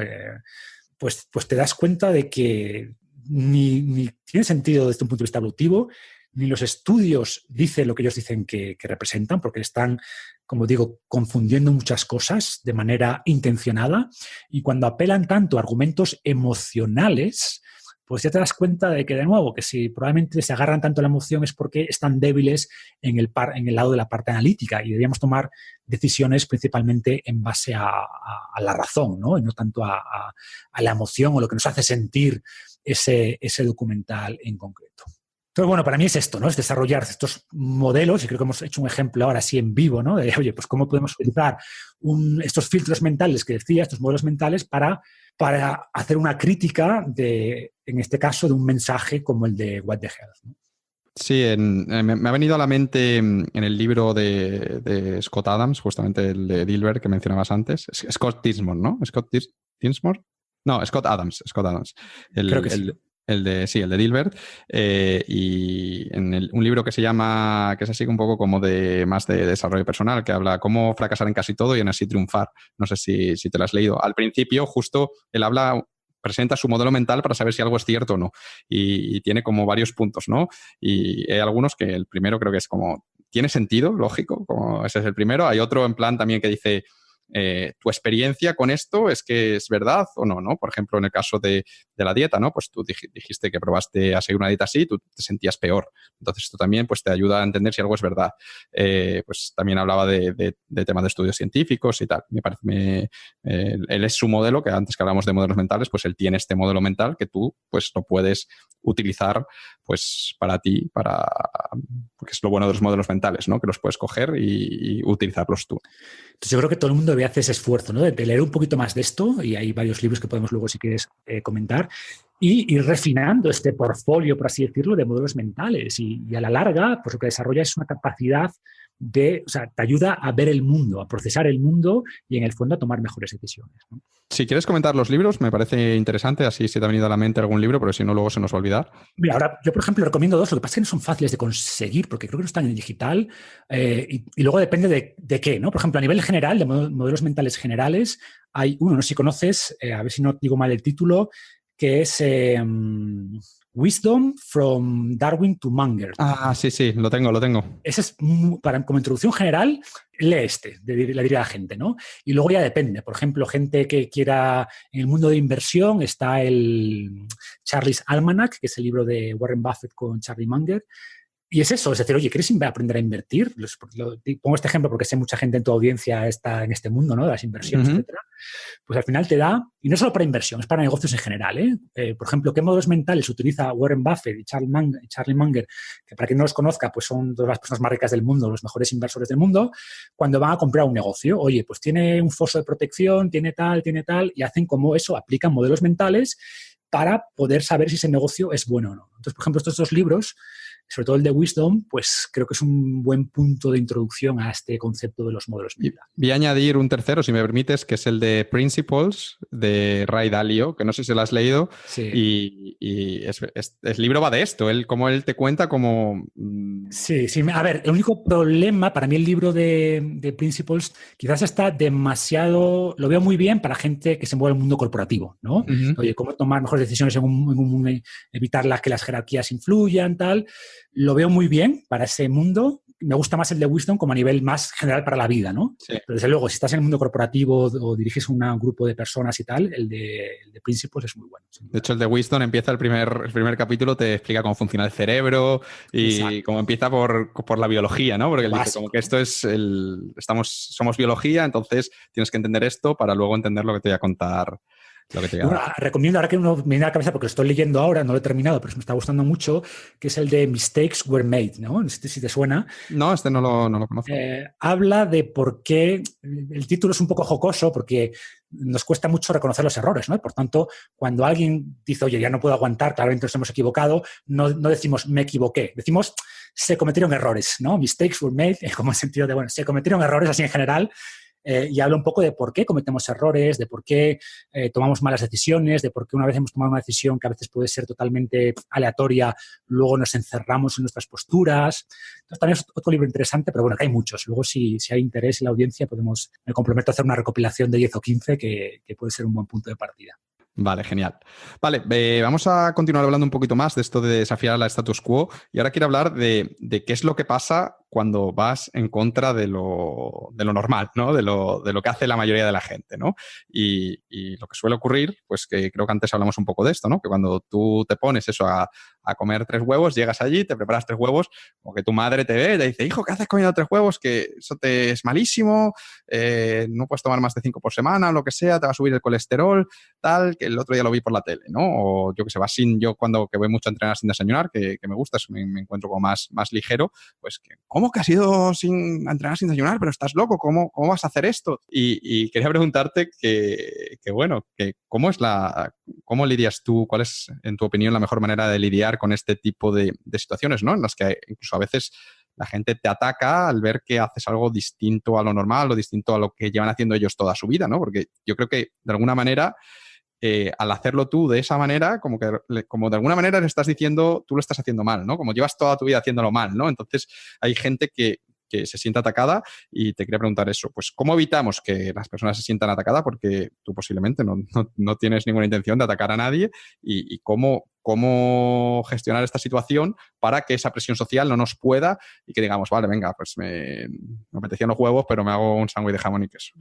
Pues te das cuenta de que ni tiene sentido desde un punto de vista evolutivo, ni los estudios dicen lo que ellos dicen que representan, porque están, como digo, confundiendo muchas cosas de manera intencionada. Y cuando apelan tanto a argumentos emocionales, pues ya te das cuenta de que, de nuevo, que si probablemente se agarran tanto a la emoción es porque están débiles en el lado de la parte analítica y deberíamos tomar decisiones principalmente en base a la razón, ¿no? Y no tanto a la emoción o lo que nos hace sentir ese documental en concreto. Entonces, bueno, para mí es esto, ¿no? Es desarrollar estos modelos, y creo que hemos hecho un ejemplo ahora sí en vivo, ¿no? De, oye, pues cómo podemos utilizar estos filtros mentales que decía, estos modelos mentales para hacer una crítica en este caso, de un mensaje como el de What the Health, ¿no? Sí, me ha venido a la mente en el libro de Scott Adams, justamente el de Dilbert que mencionabas antes. Scott Dinsmore, ¿no? Dinsmore? No, Scott Adams. Creo que sí. El de Dilbert, y en un libro que se llama, que es así un poco como más de desarrollo personal, que habla cómo fracasar en casi todo y aún así triunfar. No sé si te lo has leído. Al principio, justo, él presenta su modelo mental para saber si algo es cierto o no. Y tiene como varios puntos, ¿no? Y hay algunos que el primero creo que es como, ¿tiene sentido? Lógico, como ese es el primero. Hay otro en plan también que dice, ¿tu experiencia con esto es que es verdad o no, ¿no? Por ejemplo, en el caso de la dieta, ¿no? Pues tú dijiste que probaste a seguir una dieta así, tú te sentías peor. Entonces, esto también pues, te ayuda a entender si algo es verdad. Pues también hablaba de temas de estudios científicos y tal. Me parece, él es su modelo, que antes que hablamos de modelos mentales, pues él tiene este modelo mental que tú pues lo puedes utilizar pues para ti, porque es lo bueno de los modelos mentales, ¿no? Que los puedes coger y utilizarlos tú. Entonces yo creo que todo el mundo debe hacer ese esfuerzo, ¿no? De leer un poquito más de esto, y hay varios libros que podemos luego, si quieres, comentar, y ir refinando este portfolio, por así decirlo, de modelos mentales. Y a la larga, pues lo que desarrolla es una capacidad o sea, te ayuda a ver el mundo, a procesar el mundo y en el fondo a tomar mejores decisiones, ¿no? Si quieres comentar los libros, me parece interesante, así si te ha venido a la mente algún libro, pero si no, luego se nos va a olvidar. Mira, ahora yo, por ejemplo, recomiendo dos. Lo que pasa es que no son fáciles de conseguir porque creo que no están en digital, y luego depende de qué, ¿no? Por ejemplo, a nivel general, de modelos mentales generales, hay uno, no sé si conoces, a ver si no digo mal el título, que es Wisdom from Darwin to Munger. Ah, sí, lo tengo. Ese es, como introducción general, lee le diría a la gente, ¿no? Y luego ya depende. Por ejemplo, gente que quiera, en el mundo de inversión, está el Charlie's Almanac, que es el libro de Warren Buffett con Charlie Munger. Y es eso, es decir, oye, ¿quieres aprender a invertir? Pongo este ejemplo porque sé mucha gente en tu audiencia está en este mundo, ¿no? De las inversiones, etcétera. Pues al final te da, y no solo para inversión, es para negocios en general, ¿eh? Por ejemplo, ¿qué modelos mentales utiliza Warren Buffett y Charlie Munger, que para quien no los conozca, pues son dos de las personas más ricas del mundo, los mejores inversores del mundo, cuando van a comprar un negocio? Oye, pues tiene un foso de protección, tiene tal, y hacen como eso, aplican modelos mentales para poder saber si ese negocio es bueno o no. Entonces, por ejemplo, estos dos libros, sobre todo el de Wisdom, pues creo que es un buen punto de introducción a este concepto de los modelos mentales. Voy a añadir un tercero, si me permites, que es el de Principles, de Ray Dalio, que no sé si lo has leído. Sí. Y el libro va de esto, como él te cuenta como... Sí. A ver, el único problema, para mí el libro de Principles quizás está demasiado... Lo veo muy bien para gente que se mueve en el mundo corporativo, ¿no? Oye, cómo tomar mejores decisiones en un mundo, evitar que las jerarquías influyan, tal... Lo veo muy bien para ese mundo, me gusta más el de Wisdom como a nivel más general para la vida, ¿no? Sí. Pero desde luego, si estás en el mundo corporativo o diriges un grupo de personas y tal, el de Principles es muy bueno. De hecho, el de Wisdom empieza el primer capítulo, te explica cómo funciona el cerebro y Exacto. cómo empieza por la biología, ¿no? Porque él dice Básico. como que esto es somos biología, entonces tienes que entender esto para luego entender lo que te voy a contar. Bueno, recomiendo, ahora que uno me viene a la cabeza porque lo estoy leyendo ahora, no lo he terminado, pero me está gustando mucho, que es el de Mistakes Were Made, ¿no? Si te suena. No, este no lo conozco. Habla de por qué, el título es un poco jocoso porque nos cuesta mucho reconocer los errores, ¿no? Por tanto, cuando alguien dice, oye, ya no puedo aguantar, claramente nos hemos equivocado, no decimos me equivoqué, decimos se cometieron errores, ¿no? Mistakes were made, como en sentido de, bueno, se cometieron errores así en general. Y habla un poco de por qué cometemos errores, de por qué tomamos malas decisiones, de por qué una vez hemos tomado una decisión que a veces puede ser totalmente aleatoria, luego nos encerramos en nuestras posturas. Entonces, también es otro libro interesante, pero bueno, que hay muchos. Luego, si hay interés en la audiencia, me comprometo a hacer una recopilación de 10 o 15 que puede ser un buen punto de partida. Vale, genial. Vale, vamos a continuar hablando un poquito más de esto de desafiar la status quo y ahora quiero hablar de qué es lo que pasa cuando vas en contra de lo normal, ¿no? De lo que hace la mayoría de la gente, ¿no? Y lo que suele ocurrir, pues que creo que antes hablamos un poco de esto, ¿no? Que cuando tú te pones eso a comer 3 huevos, llegas allí, te preparas 3 huevos, como que tu madre te ve y te dice, hijo, ¿qué haces comiendo 3 huevos? Que eso te es malísimo, no puedes tomar más de 5 por semana, lo que sea, te va a subir el colesterol, tal, que el otro día lo vi por la tele, ¿no? O yo que sé, yo cuando que voy mucho a entrenar sin desayunar, que me gusta, me encuentro como más ligero, pues que, ¿cómo que has ido sin entrenar sin desayunar? Pero estás loco, ¿cómo vas a hacer esto? Y quería preguntarte ¿cómo lidias tú? ¿Cuál es, en tu opinión, la mejor manera de lidiar con este tipo de situaciones, ¿no? En las que incluso a veces la gente te ataca al ver que haces algo distinto a lo normal o distinto a lo que llevan haciendo ellos toda su vida, ¿no? Porque yo creo que, de alguna manera, al hacerlo tú de esa manera, como de alguna manera le estás diciendo, tú lo estás haciendo mal, ¿no? Como llevas toda tu vida haciéndolo mal, ¿no? Entonces, hay gente que se siente atacada y te quería preguntar eso. Pues, ¿cómo evitamos que las personas se sientan atacadas? Porque tú posiblemente no tienes ninguna intención de atacar a nadie y cómo gestionar esta situación para que esa presión social no nos pueda y que digamos, vale, venga, pues me apetecían los huevos, pero me hago un sándwich de jamón y queso.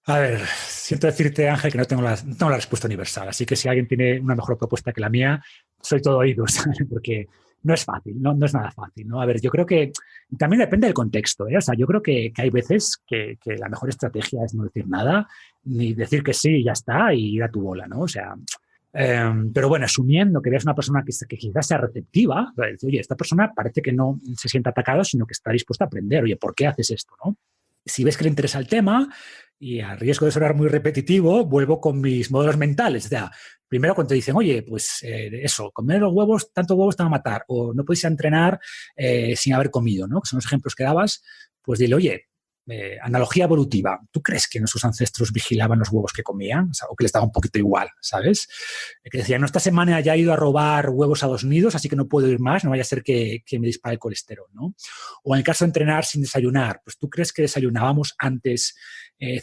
A ver, siento decirte, Ángel, que no tengo la respuesta universal, así que si alguien tiene una mejor propuesta que la mía, soy todo oídos, ¿sabes? Porque no es fácil, no es nada fácil, ¿no? A ver, yo creo que también depende del contexto, ¿eh? O sea, yo creo que hay veces que la mejor estrategia es no decir nada, ni decir que sí y ya está, y ir a tu bola, ¿no? O sea, pero bueno, asumiendo que eres una persona que quizás sea receptiva, decir, oye, esta persona parece que no se siente atacada, sino que está dispuesta a aprender, oye, ¿por qué haces esto, no? Si ves que le interesa el tema, y a riesgo de sonar muy repetitivo, vuelvo con mis modelos mentales. O sea, primero cuando te dicen, oye, pues eso, comer los huevos, tantos huevos te van a matar, o no puedes entrenar sin haber comido, ¿no? Que son los ejemplos que dabas, pues dile, oye, analogía evolutiva, ¿tú crees que nuestros ancestros vigilaban los huevos que comían? O sea, o que les daba un poquito igual, ¿sabes? Que decían, no, esta semana ya he ido a robar huevos a 2 nidos, así que no puedo ir más, no vaya a ser que me dispare el colesterol, ¿no? O en el caso de entrenar sin desayunar, pues ¿tú crees que desayunábamos antes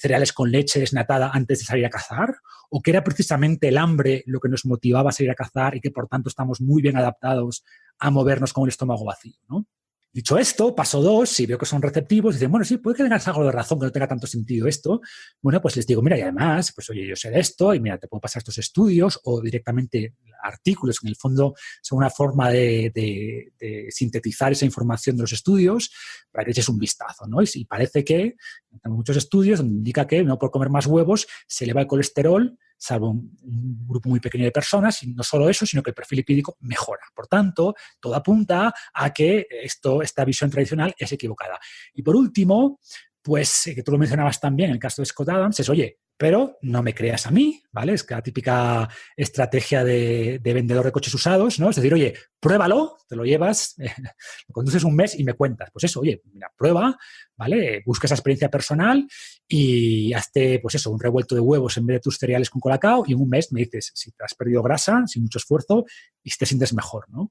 cereales con leche desnatada antes de salir a cazar? ¿O que era precisamente el hambre lo que nos motivaba a salir a cazar y que por tanto estamos muy bien adaptados a movernos con el estómago vacío, ¿no? Dicho esto, paso 2, si veo que son receptivos, dicen, bueno, sí, puede que tengas algo de razón, que no tenga tanto sentido esto. Bueno, pues les digo, mira, y además, pues oye, yo sé de esto, y mira, te puedo pasar estos estudios o directamente artículos, que en el fondo son una forma de sintetizar esa información de los estudios para que eches un vistazo, ¿no? Y parece que, tengo muchos estudios donde indica que no por comer más huevos se eleva el colesterol, salvo un grupo muy pequeño de personas, y no solo eso, sino que el perfil lipídico mejora. Por tanto, todo apunta a que esta visión tradicional es equivocada. Y por último, pues, que tú lo mencionabas también en el caso de Scott Adams, es, oye, pero no me creas a mí, ¿vale? Es que la típica estrategia de vendedor de coches usados, ¿no? Es decir, oye, pruébalo, te lo llevas, lo conduces un mes y me cuentas. Pues eso, oye, mira, prueba, ¿vale? Busca esa experiencia personal y hazte, pues eso, un revuelto de huevos en vez de tus cereales con colacao y en un mes me dices si te has perdido grasa, sin mucho esfuerzo y si te sientes mejor, ¿no?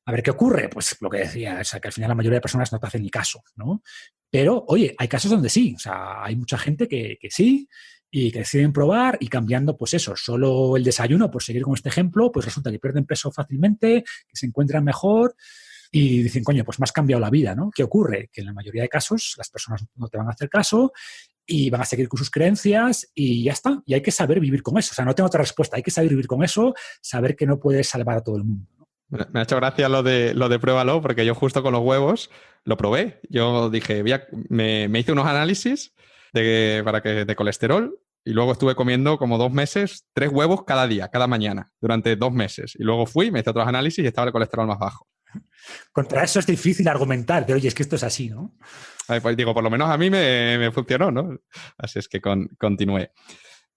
A ver, ¿qué ocurre? Pues lo que decía, o sea, que al final la mayoría de personas no te hacen ni caso, ¿no? Pero, oye, hay casos donde sí, o sea, hay mucha gente que sí y que deciden probar y cambiando, pues eso, solo el desayuno, por seguir con este ejemplo, pues resulta que pierden peso fácilmente, que se encuentran mejor. y dicen, coño, pues me has cambiado la vida, ¿no? ¿Qué ocurre? Que en la mayoría de casos las personas no te van a hacer caso y van a seguir con sus creencias y ya está. Y hay que saber vivir con eso. O sea, no tengo otra respuesta. Hay que saber vivir con eso, saber que no puedes salvar a todo el mundo, ¿no? Me ha hecho gracia lo de pruébalo, porque yo justo con los huevos lo probé. Yo dije, me hice unos análisis de colesterol y luego estuve comiendo como 2 meses 3 huevos cada día, cada mañana, durante 2 meses. Y luego fui, me hice otros análisis y estaba el colesterol más bajo. Contra eso es difícil argumentar, pero oye, es que esto es así, ¿no? Pues digo, por lo menos a mí me funcionó, ¿no? Así es que continué.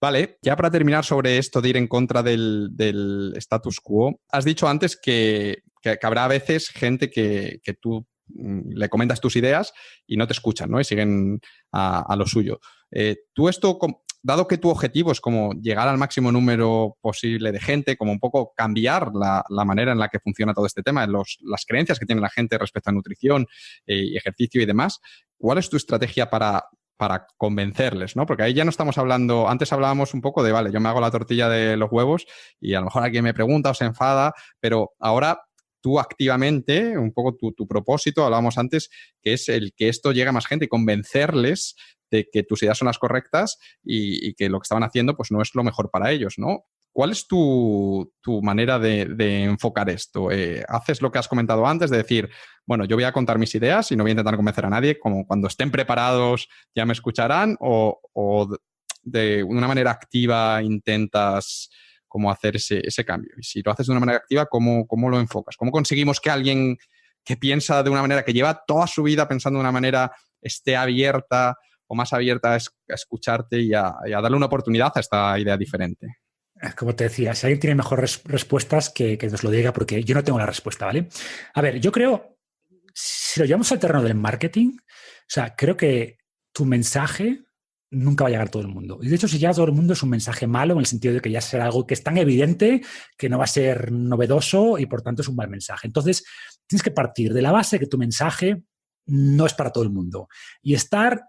Vale, ya para terminar sobre esto de ir en contra del status quo, has dicho antes que habrá a veces gente que tú le comentas tus ideas y no te escuchan, ¿no? Y siguen a lo suyo. Tú esto, dado que tu objetivo es como llegar al máximo número posible de gente, como un poco cambiar la manera en la que funciona todo este tema, las creencias que tiene la gente respecto a nutrición y ejercicio y demás, ¿cuál es tu estrategia para convencerles, ¿no? Porque ahí ya no estamos hablando, antes hablábamos un poco de, vale, yo me hago la tortilla de los huevos y a lo mejor alguien me pregunta o se enfada, pero ahora tú activamente, un poco tu propósito, hablábamos antes, que es el que esto llegue a más gente y convencerles de que tus ideas son las correctas y que lo que estaban haciendo pues no es lo mejor para ellos, ¿no? ¿Cuál es tu manera de enfocar esto? ¿Haces lo que has comentado antes de decir, bueno, yo voy a contar mis ideas y no voy a intentar convencer a nadie, como cuando estén preparados ya me escucharán, o de una manera activa intentas como hacer ese cambio? Y si lo haces de una manera activa, ¿cómo lo enfocas? ¿Cómo conseguimos que alguien que piensa de una manera, que lleva toda su vida pensando de una manera, esté abierta o más abierta a escucharte y a darle una oportunidad a esta idea diferente? Como te decía, si alguien tiene mejores respuestas, que nos lo diga, porque yo no tengo la respuesta, ¿vale? A ver, yo creo, si lo llevamos al terreno del marketing, o sea, creo que tu mensaje nunca va a llegar a todo el mundo. Y de hecho, si llega a todo el mundo es un mensaje malo en el sentido de que ya será algo que es tan evidente que no va a ser novedoso y por tanto es un mal mensaje. Entonces, tienes que partir de la base que tu mensaje no es para todo el mundo y estar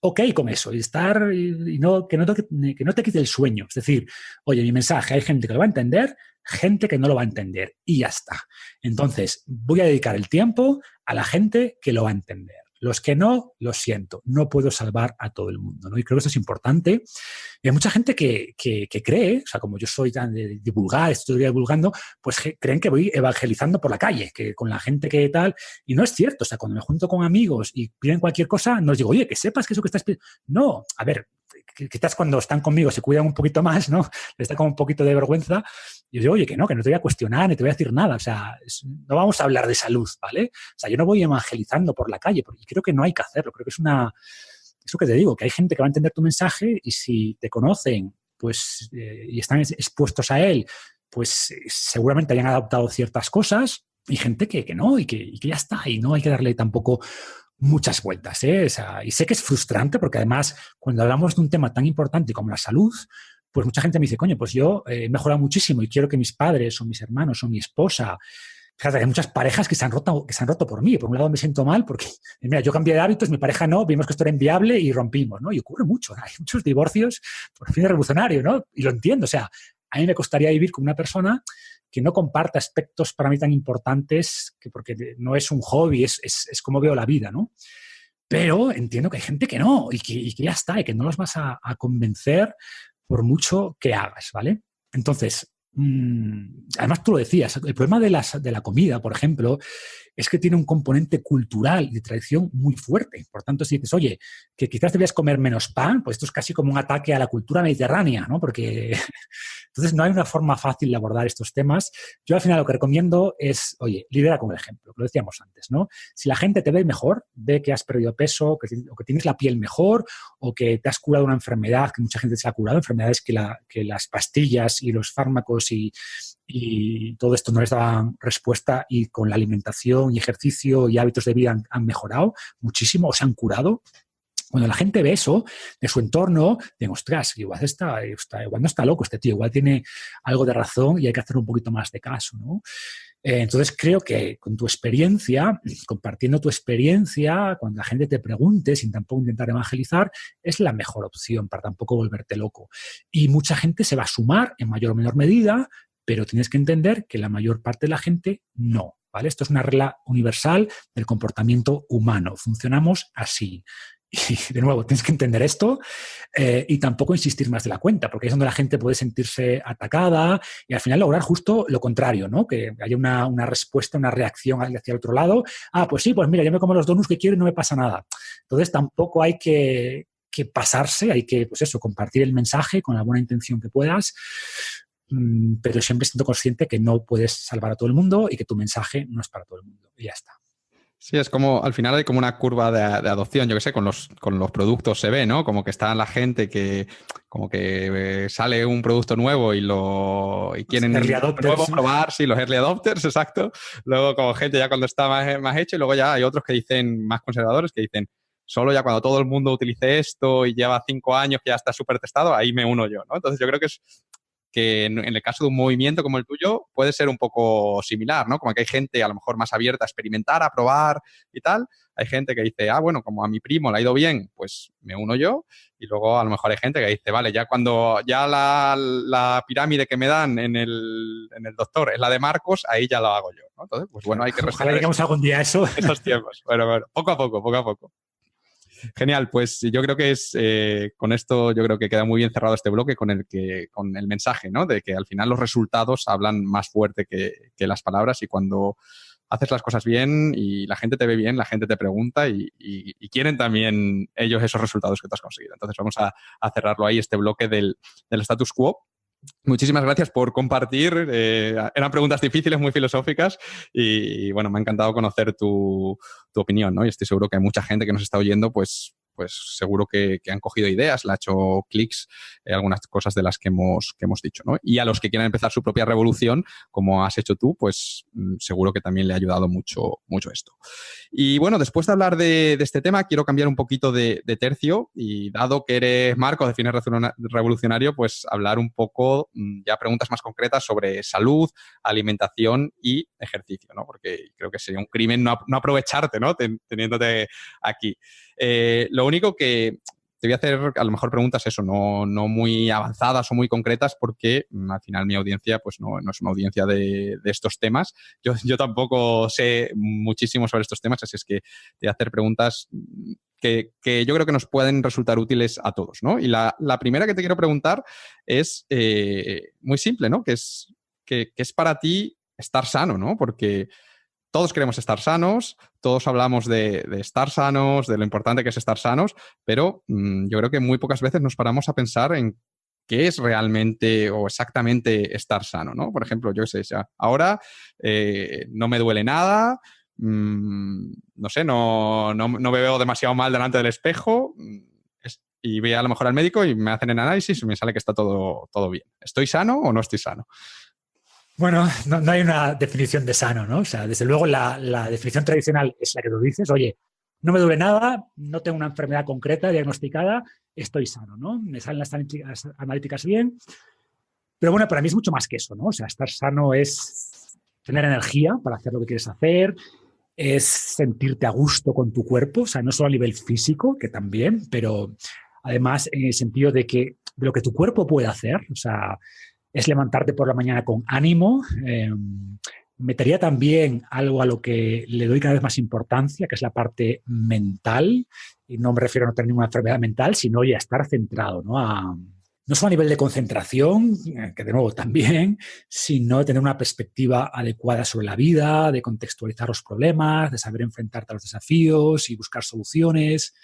ok con eso y estar y que no te quite el sueño. Es decir, oye, mi mensaje hay gente que lo va a entender, gente que no lo va a entender y ya está. Entonces, voy a dedicar el tiempo a la gente que lo va a entender. Los que no, lo siento, no puedo salvar a todo el mundo, ¿no? Y creo que eso es importante. Y hay mucha gente que cree, o sea, como yo soy tan de divulgar, estoy divulgando, pues creen que voy evangelizando por la calle, que con la gente que tal, y no es cierto. O sea, cuando me junto con amigos y piden cualquier cosa, no les digo, oye, que sepas que eso que estás pidiendo. No, a ver, quizás cuando están conmigo se cuidan un poquito más, ¿no? Les da como un poquito de vergüenza. Y yo digo, oye, que no te voy a cuestionar, ni te voy a decir nada. O sea, no vamos a hablar de salud, ¿vale? O sea, yo no voy evangelizando por la calle, porque creo que no hay que hacerlo. Creo que es eso que te digo, que hay gente que va a entender tu mensaje y si te conocen, pues, y están expuestos a él, pues seguramente hayan adaptado ciertas cosas y gente que no, y que ya está. Y no hay que darle tampoco muchas vueltas, ¿eh? O sea, y sé que es frustrante porque además cuando hablamos de un tema tan importante como la salud, pues mucha gente me dice, coño, pues yo he mejorado muchísimo y quiero que mis padres o mis hermanos o mi esposa, fíjate, hay muchas parejas que se han roto por mí. Por un lado me siento mal porque, mira, yo cambié de hábitos, mi pareja no, vimos que esto era inviable y rompimos, ¿no? Y ocurre mucho, hay muchos divorcios por fin revolucionario, ¿no? Y lo entiendo, o sea, a mí me costaría vivir con una persona que no comparta aspectos para mí tan importantes, porque no es un hobby, es como veo la vida, ¿no? Pero entiendo que hay gente que no y que ya está, y que no los vas a convencer por mucho que hagas, ¿vale? Entonces, además tú lo decías, el problema de la comida, por ejemplo, es que tiene un componente cultural y de tradición muy fuerte. Por tanto, si dices, oye, que quizás debías comer menos pan, pues esto es casi como un ataque a la cultura mediterránea, ¿no? Porque entonces no hay una forma fácil de abordar estos temas. Yo al final lo que recomiendo es, oye, lidera con el ejemplo, que lo decíamos antes, ¿no? Si la gente te ve mejor, ve que has perdido peso, o que tienes la piel mejor, o que te has curado una enfermedad, que mucha gente se ha curado, enfermedades que las pastillas y los fármacos y todo esto no les daban respuesta, y con la alimentación y ejercicio y hábitos de vida han mejorado muchísimo o se han curado. Cuando la gente ve eso de su entorno, digo, ostras, igual no está loco este tío, igual tiene algo de razón y hay que hacer un poquito más de caso, ¿no? Entonces creo que con tu experiencia, compartiendo tu experiencia, cuando la gente te pregunte, sin tampoco intentar evangelizar, es la mejor opción para tampoco volverte loco. Y mucha gente se va a sumar en mayor o menor medida, pero tienes que entender que la mayor parte de la gente no. ¿vale? Esto es una regla universal del comportamiento humano. Funcionamos así. Y de nuevo, tienes que entender esto y tampoco insistir más de la cuenta, porque es donde la gente puede sentirse atacada y al final lograr justo lo contrario, ¿no? Que haya una respuesta, una reacción hacia el otro lado. Ah, pues sí, pues mira, yo me como los donuts que quiero y no me pasa nada. Entonces tampoco hay que pasarse, hay que, pues eso, compartir el mensaje con la buena intención que puedas, pero siempre siendo consciente que no puedes salvar a todo el mundo y que tu mensaje no es para todo el mundo. Y ya está. Sí, es como, al final hay como una curva de adopción, yo qué sé, con los productos se ve, ¿no? Como que está la gente que, como que sale un producto nuevo y quieren nuevo probar, sí, los early adopters, exacto. Luego como gente ya cuando está más hecho y luego ya hay otros que dicen, más conservadores, que dicen, solo ya cuando todo el mundo utilice esto y lleva 5 años que ya está súper testado, ahí me uno yo, ¿no? Entonces yo creo que en el caso de un movimiento como el tuyo puede ser un poco similar, ¿no? Como que hay gente a lo mejor más abierta a experimentar, a probar y tal. Hay gente que dice, bueno, como a mi primo le ha ido bien, pues me uno yo. Y luego a lo mejor hay gente que dice, vale, ya cuando ya la pirámide que me dan en el doctor es la de Marcos, ahí ya lo hago yo, ¿no? Entonces, pues bueno, hay que respetar. Ojalá lleguemos algún día a eso. Esos tiempos. Bueno, poco a poco. Genial, pues yo creo que con esto yo creo que queda muy bien cerrado este bloque con el mensaje, ¿no? De que al final los resultados hablan más fuerte que las palabras y cuando haces las cosas bien y la gente te ve bien, la gente te pregunta y quieren también ellos esos resultados que tú has conseguido. Entonces vamos a cerrarlo ahí, este bloque del status quo. Muchísimas gracias por compartir. Eran preguntas difíciles, muy filosóficas y bueno, me ha encantado conocer tu opinión, ¿no? Y estoy seguro que hay mucha gente que nos está oyendo, pues seguro que han cogido ideas, le ha hecho clics algunas cosas de las que hemos dicho, ¿no? Y a los que quieran empezar su propia revolución, como has hecho tú, pues seguro que también le ha ayudado mucho esto. Y bueno, después de hablar de este tema, quiero cambiar un poquito de tercio y dado que eres Marcos de Fines Revolucionario, pues hablar un poco ya preguntas más concretas sobre salud, alimentación y ejercicio, ¿no? Porque creo que sería un crimen no aprovecharte, ¿no? Teniéndote aquí. Lo único que te voy a hacer a lo mejor preguntas no muy avanzadas o muy concretas porque al final mi audiencia pues no es una audiencia de estos temas. Yo tampoco sé muchísimo sobre estos temas, así es que te voy a hacer preguntas que yo creo que nos pueden resultar útiles a todos, ¿no? Y la primera que te quiero preguntar es muy simple, ¿no? Que es para ti estar sano, ¿no? Porque todos queremos estar sanos, todos hablamos de estar sanos, de lo importante que es estar sanos, pero yo creo que muy pocas veces nos paramos a pensar en qué es realmente o exactamente estar sano, ¿no? Por ejemplo, yo qué sé, ahora no me duele nada, no sé, no me veo demasiado mal delante del espejo y voy a lo mejor al médico y me hacen el análisis y me sale que está todo bien. ¿Estoy sano o no estoy sano? Bueno, no hay una definición de sano, ¿no? O sea, desde luego la definición tradicional es la que tú dices, oye, no me duele nada, no tengo una enfermedad concreta diagnosticada, estoy sano, ¿no? Me salen las analíticas bien. Pero bueno, para mí es mucho más que eso, ¿no? O sea, estar sano es tener energía para hacer lo que quieres hacer, es sentirte a gusto con tu cuerpo, o sea, no solo a nivel físico, que también, pero además en el sentido de lo que tu cuerpo puede hacer, o sea, es levantarte por la mañana con ánimo. Metería también algo a lo que le doy cada vez más importancia, que es la parte mental. Y no me refiero a no tener ninguna enfermedad mental, sino a estar centrado, ¿no? No solo a nivel de concentración, que de nuevo también, sino de tener una perspectiva adecuada sobre la vida, de contextualizar los problemas, de saber enfrentarte a los desafíos y buscar soluciones.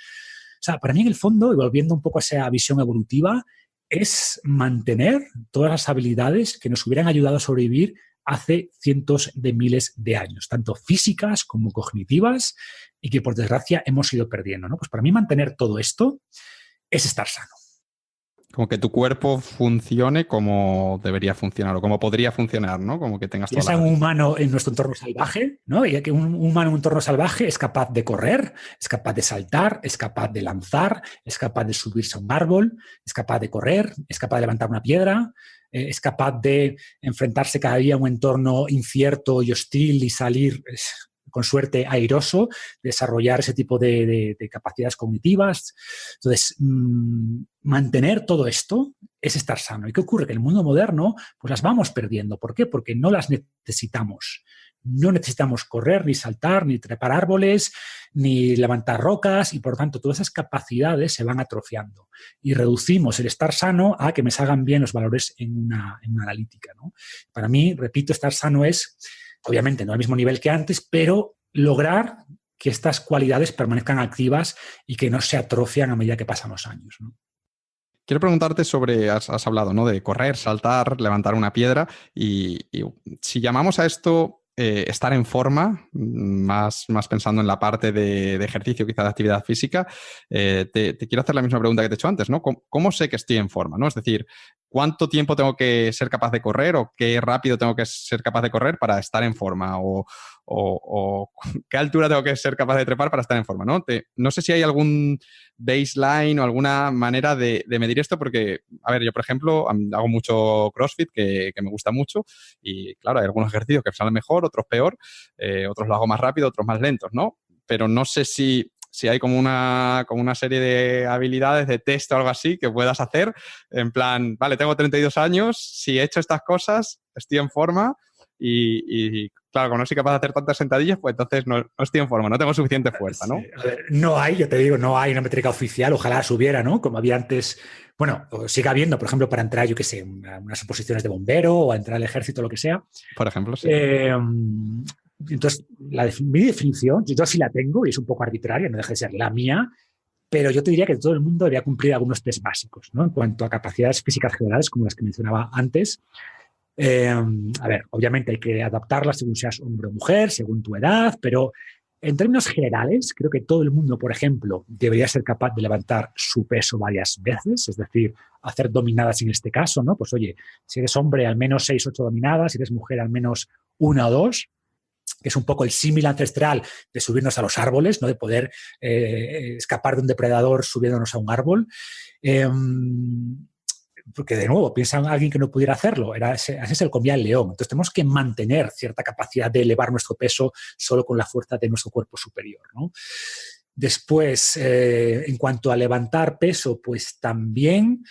O sea, para mí en el fondo, y volviendo un poco a esa visión evolutiva, es mantener todas las habilidades que nos hubieran ayudado a sobrevivir hace cientos de miles de años, tanto físicas como cognitivas, y que por desgracia hemos ido perdiendo, ¿no? Pues para mí mantener todo esto es estar sano. Como que tu cuerpo funcione como debería funcionar o como podría funcionar, ¿no? Como que tengas Piensa en un humano en nuestro entorno salvaje, ¿no? Y que un humano en un entorno salvaje es capaz de correr, es capaz de saltar, es capaz de lanzar, es capaz de subirse a un árbol, es capaz de correr, es capaz de levantar una piedra, es capaz de enfrentarse cada día a un entorno incierto y hostil y salir, con suerte, airoso, desarrollar ese tipo de capacidades cognitivas. Entonces, mantener todo esto es estar sano. ¿Y qué ocurre? Que en el mundo moderno pues las vamos perdiendo. ¿Por qué? Porque no las necesitamos. no necesitamos correr, ni saltar, ni trepar árboles, ni levantar rocas y, por tanto, todas esas capacidades se van atrofiando y reducimos el estar sano a que me salgan bien los valores en una analítica, ¿no? Para mí, repito, estar sano es, obviamente, no al mismo nivel que antes, pero lograr que estas cualidades permanezcan activas y que no se atrofian a medida que pasan los años, ¿no? Quiero preguntarte sobre, has hablado, ¿no?, de correr, saltar, levantar una piedra y si llamamos a esto estar en forma, más pensando en la parte de ejercicio, quizá de actividad física, te quiero hacer la misma pregunta que te he hecho antes, ¿no? ¿Cómo sé que estoy en forma, ¿no? Es decir, ¿cuánto tiempo tengo que ser capaz de correr o qué rápido tengo que ser capaz de correr para estar en forma? O qué altura tengo que ser capaz de trepar para estar en forma, ¿no? No sé si hay algún baseline o alguna manera de medir esto, porque, a ver, yo, por ejemplo, hago mucho CrossFit, que me gusta mucho, y claro, hay algunos ejercicios que salen mejor, otros peor, otros lo hago más rápido, otros más lentos, ¿no? Pero no sé si hay como una serie de habilidades de test o algo así que puedas hacer, en plan, vale, tengo 32 años, si he hecho estas cosas, estoy en forma y claro, como no soy capaz de hacer tantas sentadillas, pues entonces no estoy en forma, no tengo suficiente fuerza, ¿no? Sí, a ver, no hay, yo te digo, no hay una métrica oficial, ojalá subiera, ¿no? Como había antes, bueno, o siga habiendo, por ejemplo, para entrar, yo qué sé, unas oposiciones de bombero o a entrar al ejército, lo que sea. Por ejemplo, sí. Entonces, mi definición, yo sí la tengo y es un poco arbitraria, no deja de ser la mía, pero yo te diría que todo el mundo debería cumplir algunos test básicos, ¿no? En cuanto a capacidades físicas generales, como las que mencionaba antes. A ver, obviamente hay que adaptarlas según seas hombre o mujer, según tu edad, pero en términos generales, creo que todo el mundo, por ejemplo, debería ser capaz de levantar su peso varias veces, es decir, hacer dominadas en este caso, ¿no? Pues oye, si eres hombre, al menos 6, 8 dominadas, si eres mujer, al menos 1 o 2, que es un poco el símil ancestral de subirnos a los árboles, ¿no? De poder escapar de un depredador subiéndonos a un árbol. Porque, de nuevo, piensa en alguien que no pudiera hacerlo. Así se lo comía el león. Entonces, tenemos que mantener cierta capacidad de elevar nuestro peso solo con la fuerza de nuestro cuerpo superior, ¿no? Después, en cuanto a levantar peso, pues también,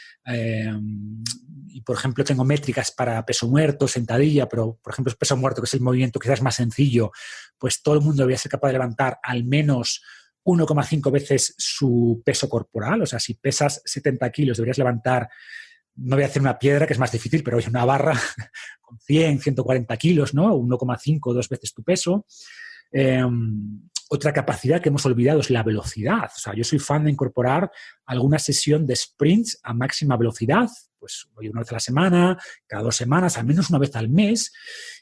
y por ejemplo, tengo métricas para peso muerto, sentadilla, pero por ejemplo, peso muerto, que es el movimiento quizás más sencillo, pues todo el mundo debería ser capaz de levantar al menos 1,5 veces su peso corporal. O sea, si pesas 70 kilos, deberías levantar, no voy a hacer una piedra, que es más difícil, pero una barra con 100, 140 kilos, ¿no? 1,5 o 2 veces tu peso. Otra capacidad que hemos olvidado es la velocidad. O sea, yo soy fan de incorporar alguna sesión de sprints a máxima velocidad, pues una vez a la semana, cada 2 semanas, al menos una vez al mes.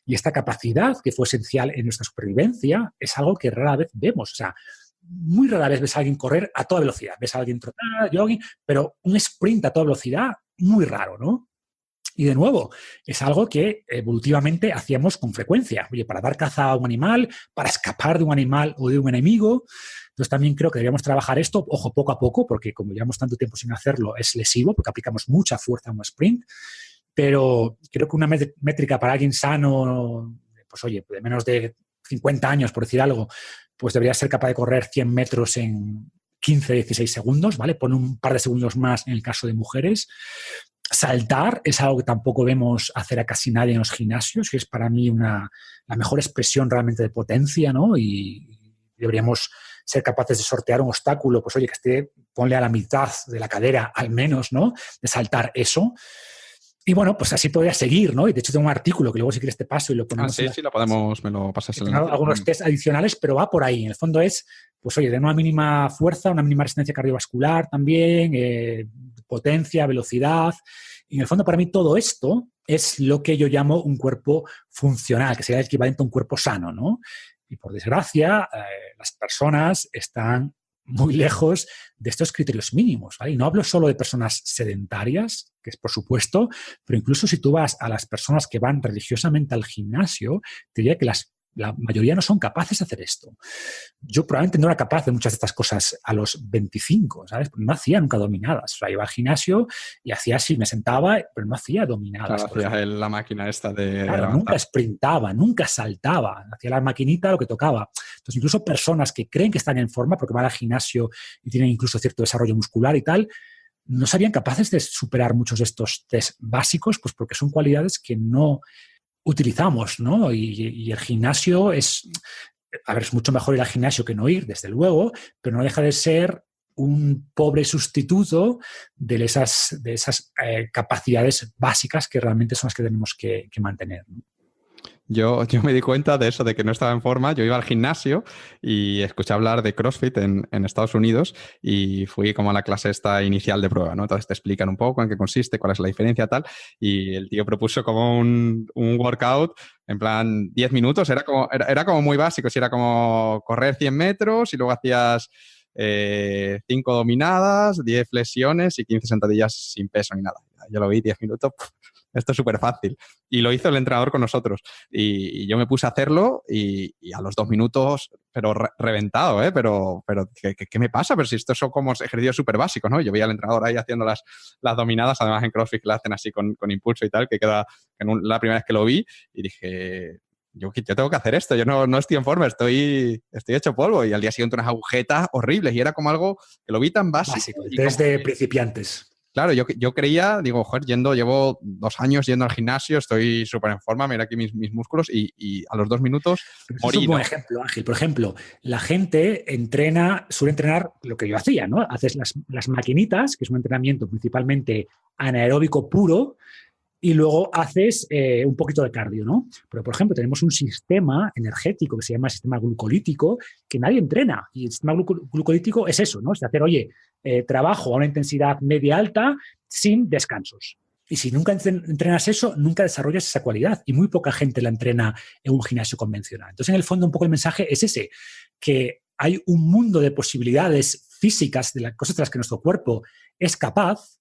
Y esta capacidad, que fue esencial en nuestra supervivencia, es algo que rara vez vemos. O sea, muy rara vez ves a alguien correr a toda velocidad. Ves a alguien trotar, jogging, pero un sprint a toda velocidad, muy raro, ¿no? Y de nuevo, es algo que evolutivamente hacíamos con frecuencia. Oye, para dar caza a un animal, para escapar de un animal o de un enemigo. Entonces también creo que deberíamos trabajar esto, ojo, poco a poco, porque como llevamos tanto tiempo sin hacerlo, es lesivo, porque aplicamos mucha fuerza a un sprint. Pero creo que una métrica para alguien sano, pues oye, de menos de 50 años, por decir algo, pues debería ser capaz de correr 100 metros en 15, 16 segundos, ¿vale? Pone un par de segundos más en el caso de mujeres. Saltar es algo que tampoco vemos hacer a casi nadie en los gimnasios, que es para mí la mejor expresión realmente de potencia, ¿no? Y deberíamos ser capaces de sortear un obstáculo, pues oye, que esté, ponle a la mitad de la cadera al menos, ¿no? De saltar eso. Y bueno, pues así podría seguir, ¿no? Y de hecho tengo un artículo que luego si quieres te paso y lo ponemos. Sí, lo podemos, me lo pasas. Algunos test adicionales, pero va por ahí. En el fondo es, pues oye, de una mínima fuerza, una mínima resistencia cardiovascular también, potencia, velocidad. Y en el fondo para mí todo esto es lo que yo llamo un cuerpo funcional, que sería el equivalente a un cuerpo sano, ¿no? Y por desgracia, las personas están muy lejos de estos criterios mínimos, ¿vale? Y no hablo solo de personas sedentarias, que es por supuesto, pero incluso si tú vas a las personas que van religiosamente al gimnasio, te diría que la mayoría no son capaces de hacer esto. Yo probablemente no era capaz de muchas de estas cosas a los 25, ¿sabes? Porque no hacía nunca dominadas. O sea, iba al gimnasio y hacía así, me sentaba, pero no hacía dominadas. Claro, hacía la máquina esta de claro, nunca sprintaba, nunca saltaba. Hacía la maquinita lo que tocaba. Entonces, incluso personas que creen que están en forma porque van al gimnasio y tienen incluso cierto desarrollo muscular y tal, no serían capaces de superar muchos de estos test básicos, pues porque son cualidades que no utilizamos, ¿no? Y el gimnasio es mucho mejor ir al gimnasio que no ir, desde luego, pero no deja de ser un pobre sustituto de esas capacidades básicas que realmente son las que tenemos que mantener, ¿no? Yo me di cuenta de eso, de que no estaba en forma. Yo iba al gimnasio y escuché hablar de CrossFit en Estados Unidos y fui como a la clase esta inicial de prueba, ¿no? Entonces te explican un poco en qué consiste, cuál es la diferencia, tal. Y el tío propuso como un workout en plan 10 minutos. Era como muy básico. Si era como correr 100 metros y luego hacías 5 dominadas, 10 flexiones y 15 sentadillas sin peso ni nada. Yo lo vi 10 minutos. Esto es súper fácil. Y lo hizo el entrenador con nosotros. Y yo me puse a hacerlo y a los 2 minutos, pero reventado, ¿eh? Pero ¿qué me pasa? Pero si estos son como ejercicios súper básicos, ¿no? Yo veía al entrenador ahí haciendo las dominadas, además en CrossFit que la hacen así con impulso y tal, que queda la primera vez que lo vi y dije, yo tengo que hacer esto, yo no estoy en forma, estoy hecho polvo. Y al día siguiente unas agujetas horribles y era como algo que lo vi tan básico. El test de principiantes. Claro, yo creía, digo, joder, llevo 2 años yendo al gimnasio, estoy súper en forma, mira aquí mis músculos y a los 2 minutos morí. Es un buen ejemplo, Ángel. Por ejemplo, la gente suele entrenar lo que yo hacía, ¿no? Haces las maquinitas, que es un entrenamiento principalmente anaeróbico puro, y luego haces un poquito de cardio, ¿no? Pero, por ejemplo, tenemos un sistema energético que se llama sistema glucolítico que nadie entrena. Y el sistema glucolítico es eso, ¿no? Es hacer, trabajo a una intensidad media-alta sin descansos. Y si nunca entrenas eso, nunca desarrollas esa cualidad. Y muy poca gente la entrena en un gimnasio convencional. Entonces, en el fondo, un poco el mensaje es ese, que hay un mundo de posibilidades físicas, de las cosas de las que nuestro cuerpo es capaz,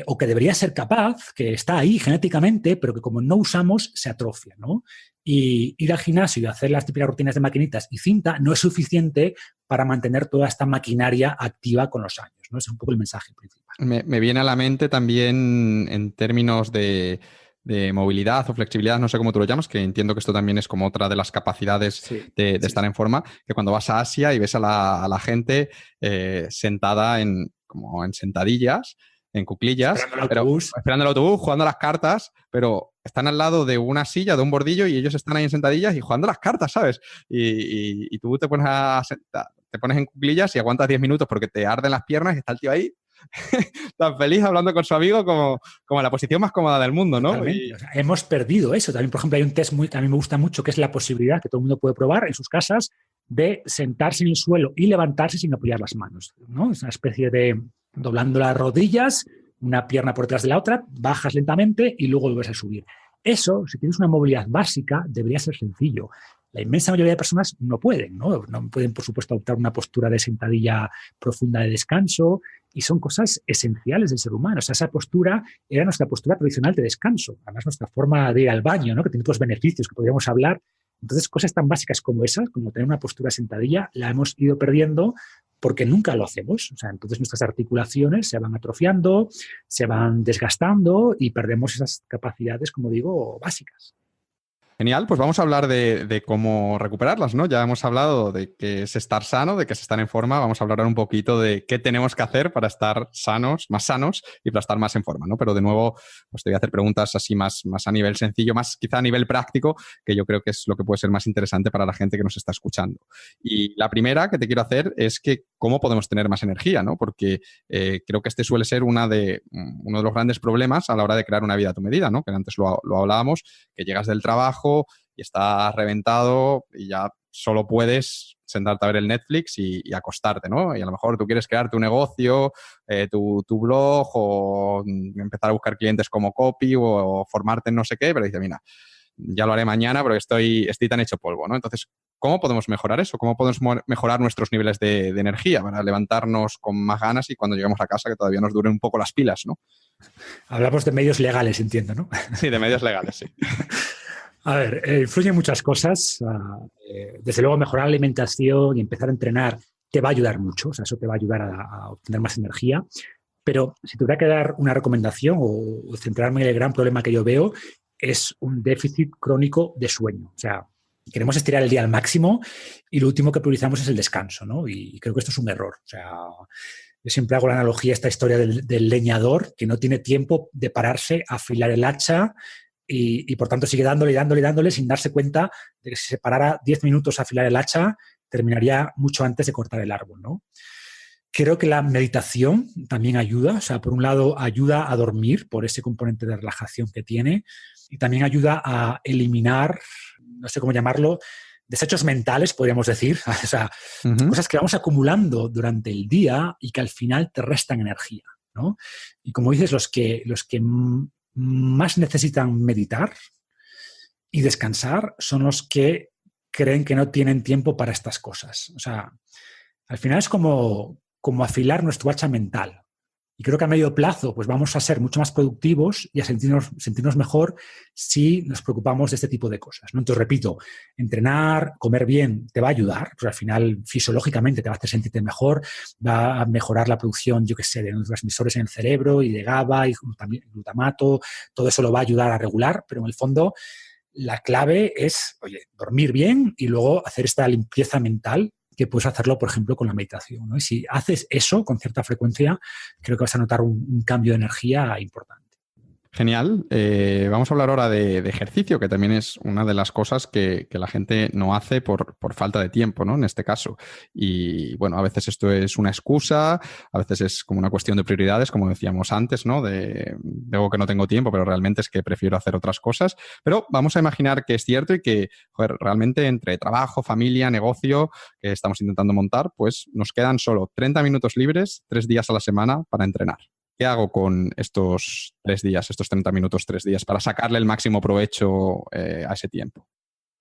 o que debería ser capaz, que está ahí genéticamente, pero que como no usamos, se atrofia, ¿no? Y ir al gimnasio y hacer las típicas rutinas de maquinitas y cinta no es suficiente para mantener toda esta maquinaria activa con los años, ¿no? Ese es un poco el mensaje principal. Me viene a la mente también en términos de movilidad o flexibilidad, no sé cómo tú lo llamas, que entiendo que esto también es como otra de las capacidades de estar en forma, que cuando vas a Asia y ves a la gente sentada como en sentadillas, en cuclillas, esperando el autobús, jugando a las cartas, pero están al lado de una silla, de un bordillo, y ellos están ahí en sentadillas y jugando a las cartas, ¿sabes? Y tú te pones en cuclillas y aguantas 10 minutos porque te arden las piernas y está el tío ahí tan feliz hablando con su amigo como en la posición más cómoda del mundo, ¿no? O sea, hemos perdido eso. También, por ejemplo, hay un test que a mí me gusta mucho, que es la posibilidad que todo el mundo puede probar en sus casas de sentarse en el suelo y levantarse sin apoyar las manos, ¿no? Es una especie de doblando las rodillas, una pierna por detrás de la otra, bajas lentamente y luego vuelves a subir. Eso, si tienes una movilidad básica, debería ser sencillo. La inmensa mayoría de personas no pueden, ¿no? No pueden, por supuesto, adoptar una postura de sentadilla profunda de descanso, y son cosas esenciales del ser humano. O sea, esa postura era nuestra postura tradicional de descanso. Además, nuestra forma de ir al baño, ¿no? Que tiene otros beneficios que podríamos hablar. Entonces, cosas tan básicas como esas, como tener una postura sentadilla, la hemos ido perdiendo porque nunca lo hacemos. O sea, entonces nuestras articulaciones se van atrofiando, se van desgastando y perdemos esas capacidades, como digo, básicas. Genial, pues vamos a hablar de cómo recuperarlas, ¿no? Ya hemos hablado de qué es estar sano, de qué es estar en forma. Vamos a hablar un poquito de qué tenemos que hacer para estar más sanos y para estar más en forma, ¿no? Pero de nuevo, pues te voy a hacer preguntas así más a nivel sencillo, más quizá a nivel práctico, que yo creo que es lo que puede ser más interesante para la gente que nos está escuchando. Y la primera que te quiero hacer es que cómo podemos tener más energía, ¿no? Porque creo que este suele ser uno de los grandes problemas a la hora de crear una vida a tu medida, ¿no? Que antes lo hablábamos, que llegas del trabajo y estás reventado y ya solo puedes sentarte a ver el Netflix y acostarte, ¿no? Y a lo mejor tú quieres crearte un negocio, tu blog o empezar a buscar clientes como copy o formarte en no sé qué, pero dices, mira, ya lo haré mañana porque estoy tan hecho polvo, ¿no? Entonces, ¿cómo podemos mejorar eso? ¿Cómo podemos mejorar nuestros niveles de energía para levantarnos con más ganas y cuando lleguemos a casa que todavía nos duren un poco las pilas, ¿no? Hablamos de medios legales, entiendo, ¿no? Sí, de medios legales, sí. A ver, influyen muchas cosas. Desde luego, mejorar la alimentación y empezar a entrenar te va a ayudar mucho. O sea, eso te va a ayudar a obtener más energía. Pero si tuviera que dar una recomendación o centrarme en el gran problema que yo veo, es un déficit crónico de sueño. O sea, queremos estirar el día al máximo y lo último que priorizamos es el descanso, ¿no? Y creo que esto es un error. O sea, yo siempre hago la analogía a esta historia del leñador que no tiene tiempo de pararse a afilar el hacha y por tanto sigue dándole y dándole y dándole sin darse cuenta de que si se parara 10 minutos a afilar el hacha, terminaría mucho antes de cortar el árbol, ¿no? Creo que la meditación también ayuda. O sea, por un lado, ayuda a dormir por ese componente de relajación que tiene y también ayuda a eliminar, no sé cómo llamarlo, desechos mentales, podríamos decir. O sea, cosas que vamos acumulando durante el día y que al final te restan energía, ¿no? Y como dices, los que más necesitan meditar y descansar son los que creen que no tienen tiempo para estas cosas. O sea, al final es como afilar nuestro hacha mental. Y creo que a medio plazo pues vamos a ser mucho más productivos y a sentirnos mejor si nos preocupamos de este tipo de cosas, ¿no? Entonces, repito, entrenar, comer bien te va a ayudar, pues al final fisiológicamente te va a hacer sentirte mejor, va a mejorar la producción, yo qué sé, de neurotransmisores en el cerebro y de GABA y glutamato, todo eso lo va a ayudar a regular, pero en el fondo la clave es, oye, dormir bien y luego hacer esta limpieza mental que puedes hacerlo, por ejemplo, con la meditación, ¿no? Y si haces eso con cierta frecuencia, creo que vas a notar un cambio de energía importante. Genial. Vamos a hablar ahora de ejercicio, que también es una de las cosas que la gente no hace por falta de tiempo, ¿no? En este caso. Y bueno, a veces esto es una excusa, a veces es como una cuestión de prioridades, como decíamos antes, ¿no? De algo que no tengo tiempo, pero realmente es que prefiero hacer otras cosas. Pero vamos a imaginar que es cierto y que, joder, realmente entre trabajo, familia, negocio que estamos intentando montar, pues nos quedan solo 30 minutos libres, 3 días a la semana para entrenar. ¿Qué hago con estos 3 días, estos 30 minutos, 3 días, para sacarle el máximo provecho a ese tiempo?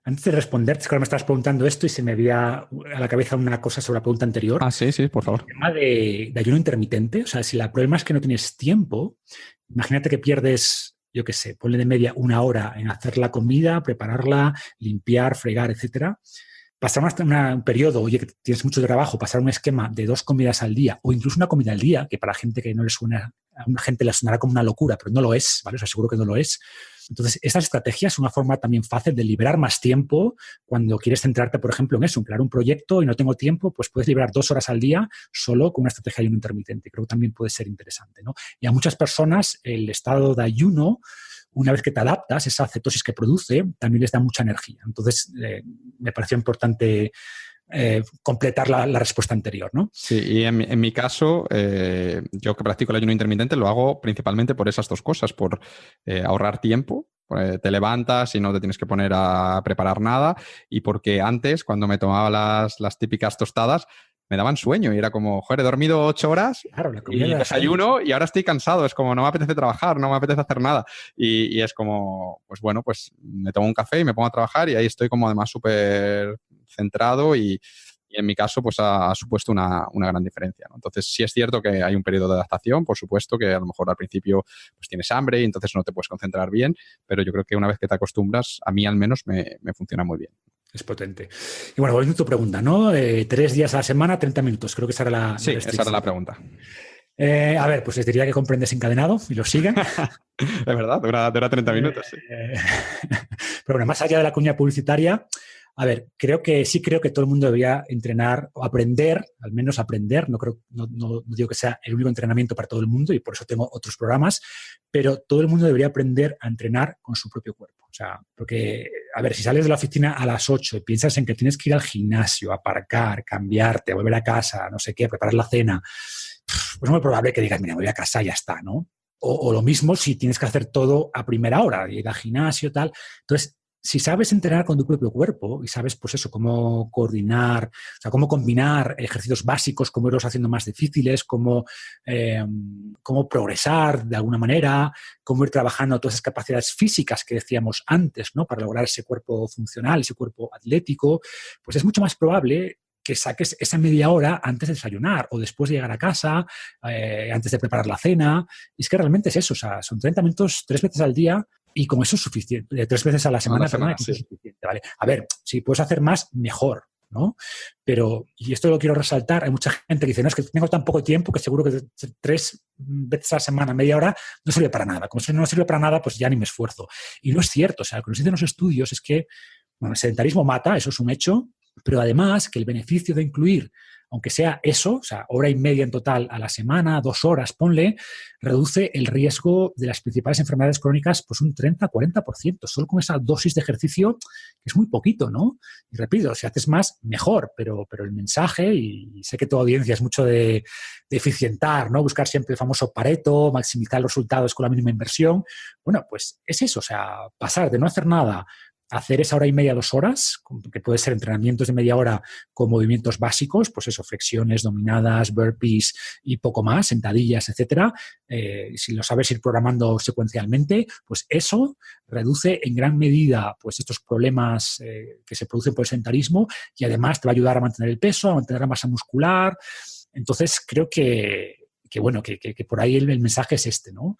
Antes de responder, es que ahora me estabas preguntando esto y se me había a la cabeza una cosa sobre la pregunta anterior. Ah, sí, por favor. El tema de ayuno intermitente. O sea, si el problema es que no tienes tiempo, imagínate que pierdes, yo qué sé, ponle de media 1 hora en hacer la comida, prepararla, limpiar, fregar, etcétera. Pasar un periodo, oye, que tienes mucho trabajo, pasar un esquema de 2 comidas al día o incluso una comida al día, que para gente que no le suena, a una gente le sonará como una locura, pero no lo es, ¿vale? Os aseguro que no lo es. Entonces, esta estrategia es una forma también fácil de liberar más tiempo cuando quieres centrarte, por ejemplo, en eso, en crear un proyecto y no tengo tiempo, pues puedes liberar 2 horas al día solo con una estrategia de ayuno intermitente. Creo que también puede ser interesante, ¿no? Y a muchas personas el estado de ayuno, una vez que te adaptas, esa cetosis que produce, también les da mucha energía. Entonces, me pareció importante completar la respuesta anterior, ¿no? Sí, y en mi caso, yo que practico el ayuno intermitente lo hago principalmente por esas 2 cosas, por ahorrar tiempo. Te levantas y no te tienes que poner a preparar nada, y porque antes, cuando me tomaba las típicas tostadas, me daban sueño y era como, joder, he dormido 8 horas claro, y desayuno y ahora estoy cansado. Es como, no me apetece trabajar, no me apetece hacer nada. Y es como, pues bueno, pues me tomo un café y me pongo a trabajar y ahí estoy como además súper centrado y en mi caso pues ha supuesto una gran diferencia, ¿no? Entonces sí es cierto que hay un periodo de adaptación, por supuesto, que a lo mejor al principio pues tienes hambre y entonces no te puedes concentrar bien, pero yo creo que una vez que te acostumbras, a mí al menos me funciona muy bien. Es potente. Y bueno, volviendo a tu pregunta, ¿no? 3 días a la semana, 30 minutos. Creo que esa era la Sí, esa era la pregunta. A ver, pues les diría que compren Desencadenado y lo sigan. Es verdad, dura 30 minutos. Sí. Pero bueno, más allá de la cuña publicitaria, a ver, creo que todo el mundo debería entrenar o aprender, al menos aprender. No digo que sea el único entrenamiento para todo el mundo y por eso tengo otros programas, pero todo el mundo debería aprender a entrenar con su propio cuerpo. O sea, porque, a ver, si sales de la oficina a las 8 y piensas en que tienes que ir al gimnasio, aparcar, cambiarte, volver a casa, no sé qué, preparar la cena, pues es muy probable que digas, mira, me voy a casa y ya está, ¿no? O lo mismo si tienes que hacer todo a primera hora, ir al gimnasio, tal. Entonces, si sabes entrenar con tu propio cuerpo y sabes, pues eso, cómo coordinar, o sea, cómo combinar ejercicios básicos, cómo irlos haciendo más difíciles, cómo progresar de alguna manera, cómo ir trabajando todas esas capacidades físicas que decíamos antes, ¿no? Para lograr ese cuerpo funcional, ese cuerpo atlético, pues es mucho más probable que saques esa media hora antes de desayunar o después de llegar a casa, antes de preparar la cena. Y es que realmente es eso, o sea, son 30 minutos 3 veces al día y con eso es suficiente. 3 veces a la semana, sí. Es suficiente, ¿vale? A ver, si puedes hacer más, mejor, ¿no? Pero, y esto lo quiero resaltar, hay mucha gente que dice, no, es que tengo tan poco tiempo que seguro que 3 veces a la semana, media hora, no sirve para nada. Como si no sirve para nada, pues ya ni me esfuerzo. Y no es cierto, o sea, lo que nos dicen los estudios es que, bueno, el sedentarismo mata, eso es un hecho, pero además que el beneficio de incluir, aunque sea eso, o sea, hora y media en total a la semana, 2 horas, ponle, reduce el riesgo de las principales enfermedades crónicas pues un 30-40%, solo con esa dosis de ejercicio, que es muy poquito, ¿no? Y repito, si haces más, mejor, pero el mensaje, y sé que tu audiencia es mucho de eficientar, ¿no? Buscar siempre el famoso Pareto, maximizar los resultados con la mínima inversión. Bueno, pues es eso, o sea, pasar de no hacer nada hacer esa hora y media, 2 horas, que puede ser entrenamientos de media hora con movimientos básicos, pues eso, flexiones, dominadas, burpees y poco más, sentadillas, etcétera. Si lo sabes ir programando secuencialmente, pues eso reduce en gran medida pues estos problemas que se producen por el sedentarismo y además te va a ayudar a mantener el peso, a mantener la masa muscular. Entonces, creo que por ahí el mensaje es este, ¿no?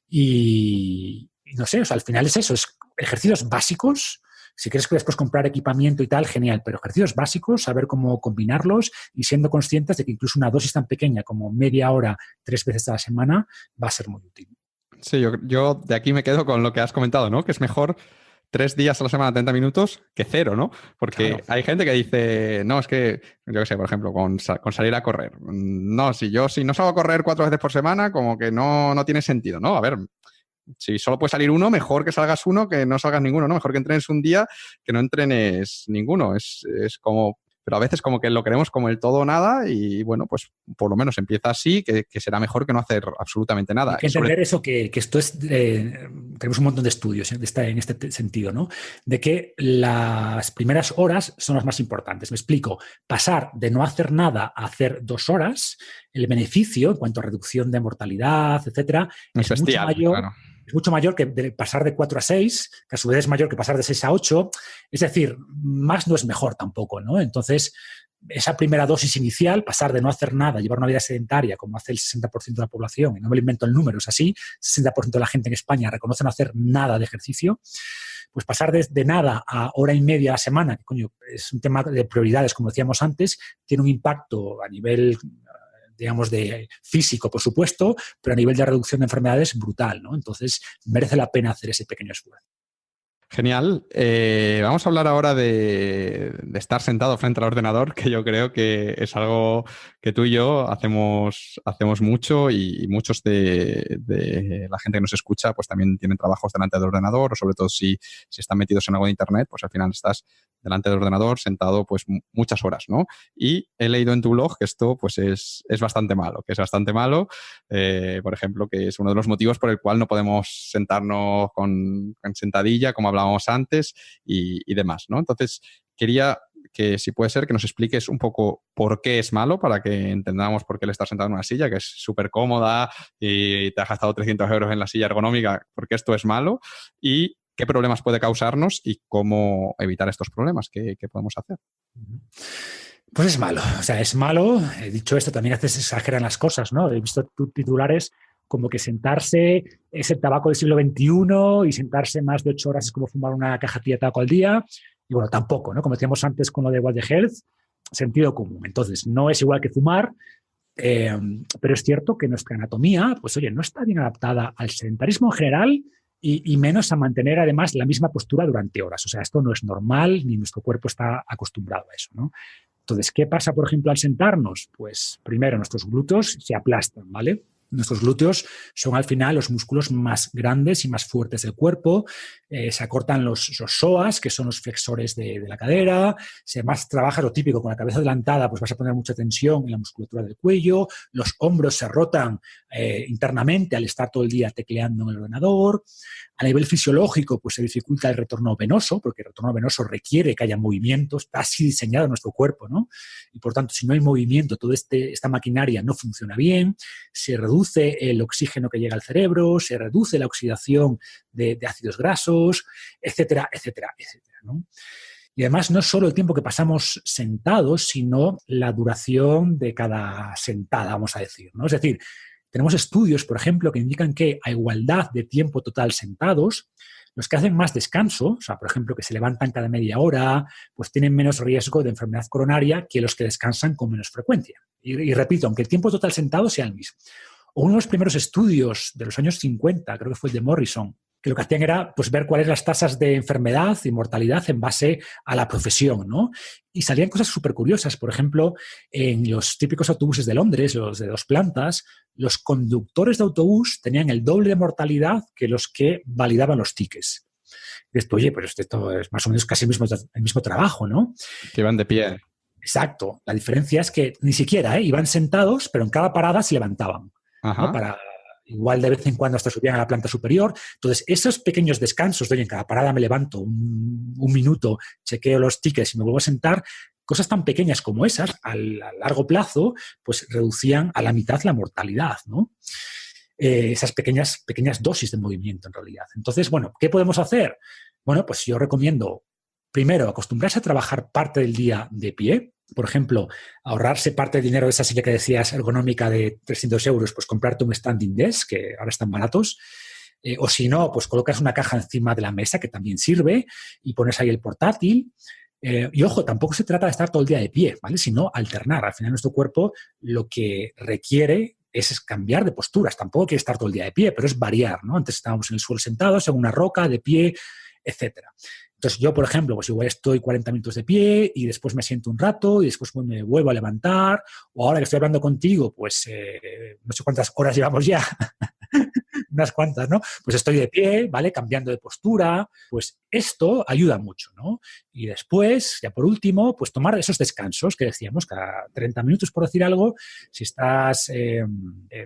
Y no sé, o sea, al final es eso, es ejercicios básicos. Si quieres que después comprar equipamiento y tal, genial, pero ejercicios básicos, saber cómo combinarlos y siendo conscientes de que incluso una dosis tan pequeña como media hora, 3 veces a la semana, va a ser muy útil. Sí, yo de aquí me quedo con lo que has comentado, ¿no? Que es mejor 3 días a la semana, 30 minutos, que 0, ¿no? Porque claro, hay gente que dice, no, es que, yo qué sé, por ejemplo, con salir a correr. No, si no salgo a correr 4 veces por semana, como que no tiene sentido, ¿no? A ver, si solo puede salir uno, mejor que salgas uno que no salgas ninguno, ¿no? Mejor que entrenes un día que no entrenes ninguno. Es como... Pero a veces como que lo queremos como el todo o nada y, bueno, pues por lo menos empieza así, que será mejor que no hacer absolutamente nada. Hay que entender eso, que esto es... tenemos un montón de estudios en este sentido, ¿no? De que las primeras horas son las más importantes. Me explico. Pasar de no hacer nada a hacer 2 horas, el beneficio en cuanto a reducción de mortalidad, etcétera, es bestial, mucho mayor. Claro. Es mucho mayor que pasar de 4 a 6, que a su vez es mayor que pasar de 6 a 8. Es decir, más no es mejor tampoco, ¿no? Entonces, esa primera dosis inicial, pasar de no hacer nada, llevar una vida sedentaria, como hace el 60% de la población, y no me lo invento en números, así, 60% de la gente en España reconoce no hacer nada de ejercicio, pues pasar de nada a hora y media a la semana, que coño, es un tema de prioridades, como decíamos antes, tiene un impacto a nivel, digamos, de físico, por supuesto, pero a nivel de reducción de enfermedades brutal, ¿no? Entonces, merece la pena hacer ese pequeño esfuerzo. Genial. Vamos a hablar ahora de estar sentado frente al ordenador, que yo creo que es algo que tú y yo hacemos mucho y muchos de la gente que nos escucha pues también tienen trabajos delante del ordenador o sobre todo si están metidos en algo de internet, pues al final estás delante del ordenador sentado pues muchas horas, ¿no? Y he leído en tu blog que esto pues es bastante malo, por ejemplo, que es uno de los motivos por el cual no podemos sentarnos con sentadilla, como hablábamos antes, y demás, ¿no? Entonces, quería que, si puede ser, que nos expliques un poco por qué es malo, para que entendamos por qué el estar sentado en una silla, que es súper cómoda y te has gastado 300 euros en la silla ergonómica, porque esto es malo, y qué problemas puede causarnos y cómo evitar estos problemas, qué podemos hacer. Pues es malo, o sea, es malo. He dicho esto, también a veces exageran las cosas, ¿no? He visto titulares como que sentarse es el tabaco del siglo XXI y sentarse más de 8 horas es como fumar una cajetilla de tabaco al día. Y bueno, tampoco, ¿no? Como decíamos antes con lo de Wild Health, sentido común. Entonces, no es igual que fumar, pero es cierto que nuestra anatomía, pues oye, no está bien adaptada al sedentarismo en general y menos a mantener además la misma postura durante horas. O sea, esto no es normal ni nuestro cuerpo está acostumbrado a eso, ¿no? Entonces, ¿qué pasa, por ejemplo, al sentarnos? Pues primero, nuestros glúteos se aplastan, ¿vale? Nuestros glúteos son al final los músculos más grandes y más fuertes del cuerpo. Se acortan los psoas, que son los flexores de la cadera. Si además trabajas lo típico con la cabeza adelantada, pues vas a poner mucha tensión en la musculatura del cuello. Los hombros se rotan internamente al estar todo el día tecleando en el ordenador. A nivel fisiológico, pues se dificulta el retorno venoso, porque el retorno venoso requiere que haya movimiento. Está así diseñado nuestro cuerpo, ¿no? Y por tanto, si no hay movimiento, toda esta maquinaria no funciona bien. Se reduce el oxígeno que llega al cerebro, se reduce la oxidación de ácidos grasos, etcétera, etcétera, etcétera, ¿no? Y además no solo el tiempo que pasamos sentados, sino la duración de cada sentada, vamos a decir, ¿no? Es decir, tenemos estudios, por ejemplo, que indican que a igualdad de tiempo total sentados, los que hacen más descanso, o sea, por ejemplo, que se levantan cada media hora, pues tienen menos riesgo de enfermedad coronaria que los que descansan con menos frecuencia. Y repito, aunque el tiempo total sentado sea el mismo. Uno de los primeros estudios de los años 50, creo que fue el de Morrison, que lo que hacían era pues, ver cuáles las tasas de enfermedad y mortalidad en base a la profesión, ¿no? Y salían cosas súper curiosas. Por ejemplo, en los típicos autobuses de Londres, los de 2 plantas, los conductores de autobús tenían el doble de mortalidad que los que validaban los tickets. Y esto, oye, pues esto es más o menos casi el mismo trabajo, ¿no? Que iban de pie. Exacto. La diferencia es que ni siquiera iban sentados, pero en cada parada se levantaban, ¿no? Para igual de vez en cuando hasta subían a la planta superior. Entonces, esos pequeños descansos de, oye, en cada parada me levanto un minuto, chequeo los tickets y me vuelvo a sentar, cosas tan pequeñas como esas, a largo plazo, pues reducían a la mitad la mortalidad, ¿no? Esas pequeñas dosis de movimiento, en realidad. Entonces, bueno, ¿qué podemos hacer? Bueno, pues yo recomiendo, primero, acostumbrarse a trabajar parte del día de pie. Por ejemplo, ahorrarse parte del dinero de esa silla que decías ergonómica de 300 euros, pues comprarte un standing desk, que ahora están baratos. O si no, pues colocas una caja encima de la mesa, que también sirve, y pones ahí el portátil. Y ojo, tampoco se trata de estar todo el día de pie, ¿vale? Sino alternar. Al final nuestro cuerpo lo que requiere es cambiar de posturas. Tampoco quiere estar todo el día de pie, pero es variar, ¿no? Antes estábamos en el suelo sentados, en una roca, de pie, etcétera. Entonces yo, por ejemplo, pues igual estoy 40 minutos de pie y después me siento un rato y después me vuelvo a levantar. O ahora que estoy hablando contigo, pues no sé cuántas horas llevamos ya, unas cuantas, ¿no? Pues estoy de pie, ¿vale? Cambiando de postura. Pues esto ayuda mucho, ¿no? Y después, ya por último, pues tomar esos descansos que decíamos, cada 30 minutos, por decir algo. Si estás,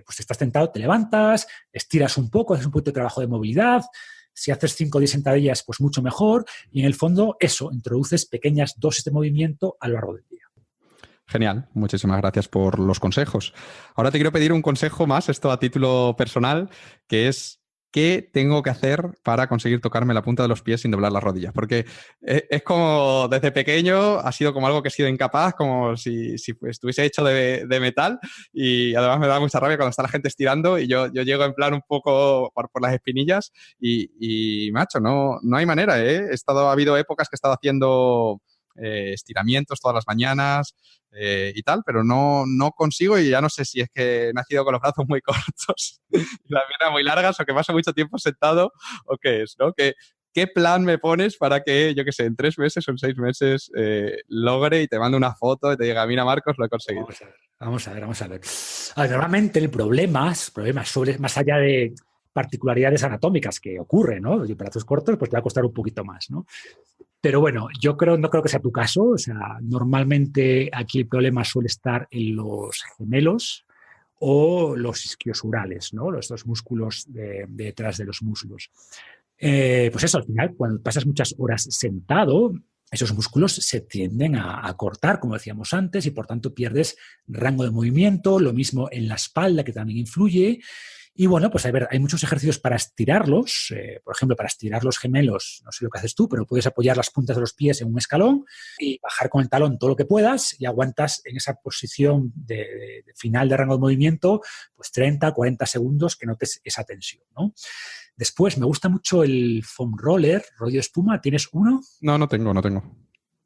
pues estás tentado, te levantas, estiras un poco, haces un poquito de trabajo de movilidad. Si haces 5 o 10 sentadillas, pues mucho mejor. Y en el fondo, eso, introduces pequeñas dosis de movimiento a lo largo del día. Genial, muchísimas gracias por los consejos. Ahora te quiero pedir un consejo más, esto a título personal, que es ¿qué tengo que hacer para conseguir tocarme la punta de los pies sin doblar las rodillas? Porque es como desde pequeño ha sido como algo que he sido incapaz, como si estuviese hecho de metal, y además me da mucha rabia cuando está la gente estirando y yo llego en plan un poco por las espinillas y macho, no hay manera, ¿eh? Ha habido épocas que he estado haciendo estiramientos todas las mañanas y tal, pero no consigo, y ya no sé si es que he nacido con los brazos muy cortos y las piernas muy largas, o que paso mucho tiempo sentado, o qué es, ¿no? ¿Qué plan me pones para que, yo qué sé, en 3 meses o en 6 meses logre y te mando una foto y te diga, mira, Marcos, lo he conseguido? Vamos a ver. A ver, normalmente el problemas sobre, más allá de particularidades anatómicas que ocurren, ¿no? Y brazos cortos, pues te va a costar un poquito más, ¿no? Pero bueno, no creo que sea tu caso. O sea, normalmente aquí el problema suele estar en los gemelos o los isquiosurales, ¿no? Los dos músculos detrás de los muslos. Pues eso, al final, cuando pasas muchas horas sentado, esos músculos se tienden a cortar, como decíamos antes, y por tanto pierdes rango de movimiento. Lo mismo en la espalda, que también influye. Y bueno, pues a ver, hay muchos ejercicios para estirarlos. Por ejemplo, para estirar los gemelos, no sé lo que haces tú, pero puedes apoyar las puntas de los pies en un escalón y bajar con el talón todo lo que puedas, y aguantas en esa posición de final de rango de movimiento pues 30, 40 segundos, que notes esa tensión, ¿no? Después, me gusta mucho el foam roller, rollo de espuma. ¿Tienes uno? No tengo.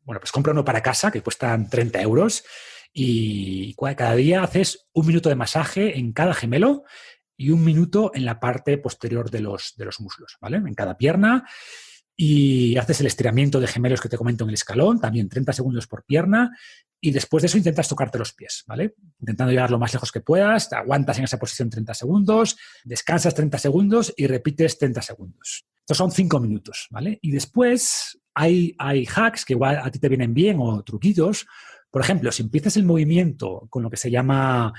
Bueno, pues compra uno para casa, que cuestan 30 euros, y cada día haces 1 minuto de masaje en cada gemelo y 1 minuto en la parte posterior de los muslos, ¿vale? En cada pierna. Y haces el estiramiento de gemelos que te comento en el escalón, también 30 segundos por pierna. Y después de eso intentas tocarte los pies, ¿vale? Intentando llegar lo más lejos que puedas, te aguantas en esa posición 30 segundos, descansas 30 segundos y repites 30 segundos. Estos son 5 minutos, ¿vale? Y después hay hacks que igual a ti te vienen bien, o truquitos. Por ejemplo, si empiezas el movimiento con lo que se llama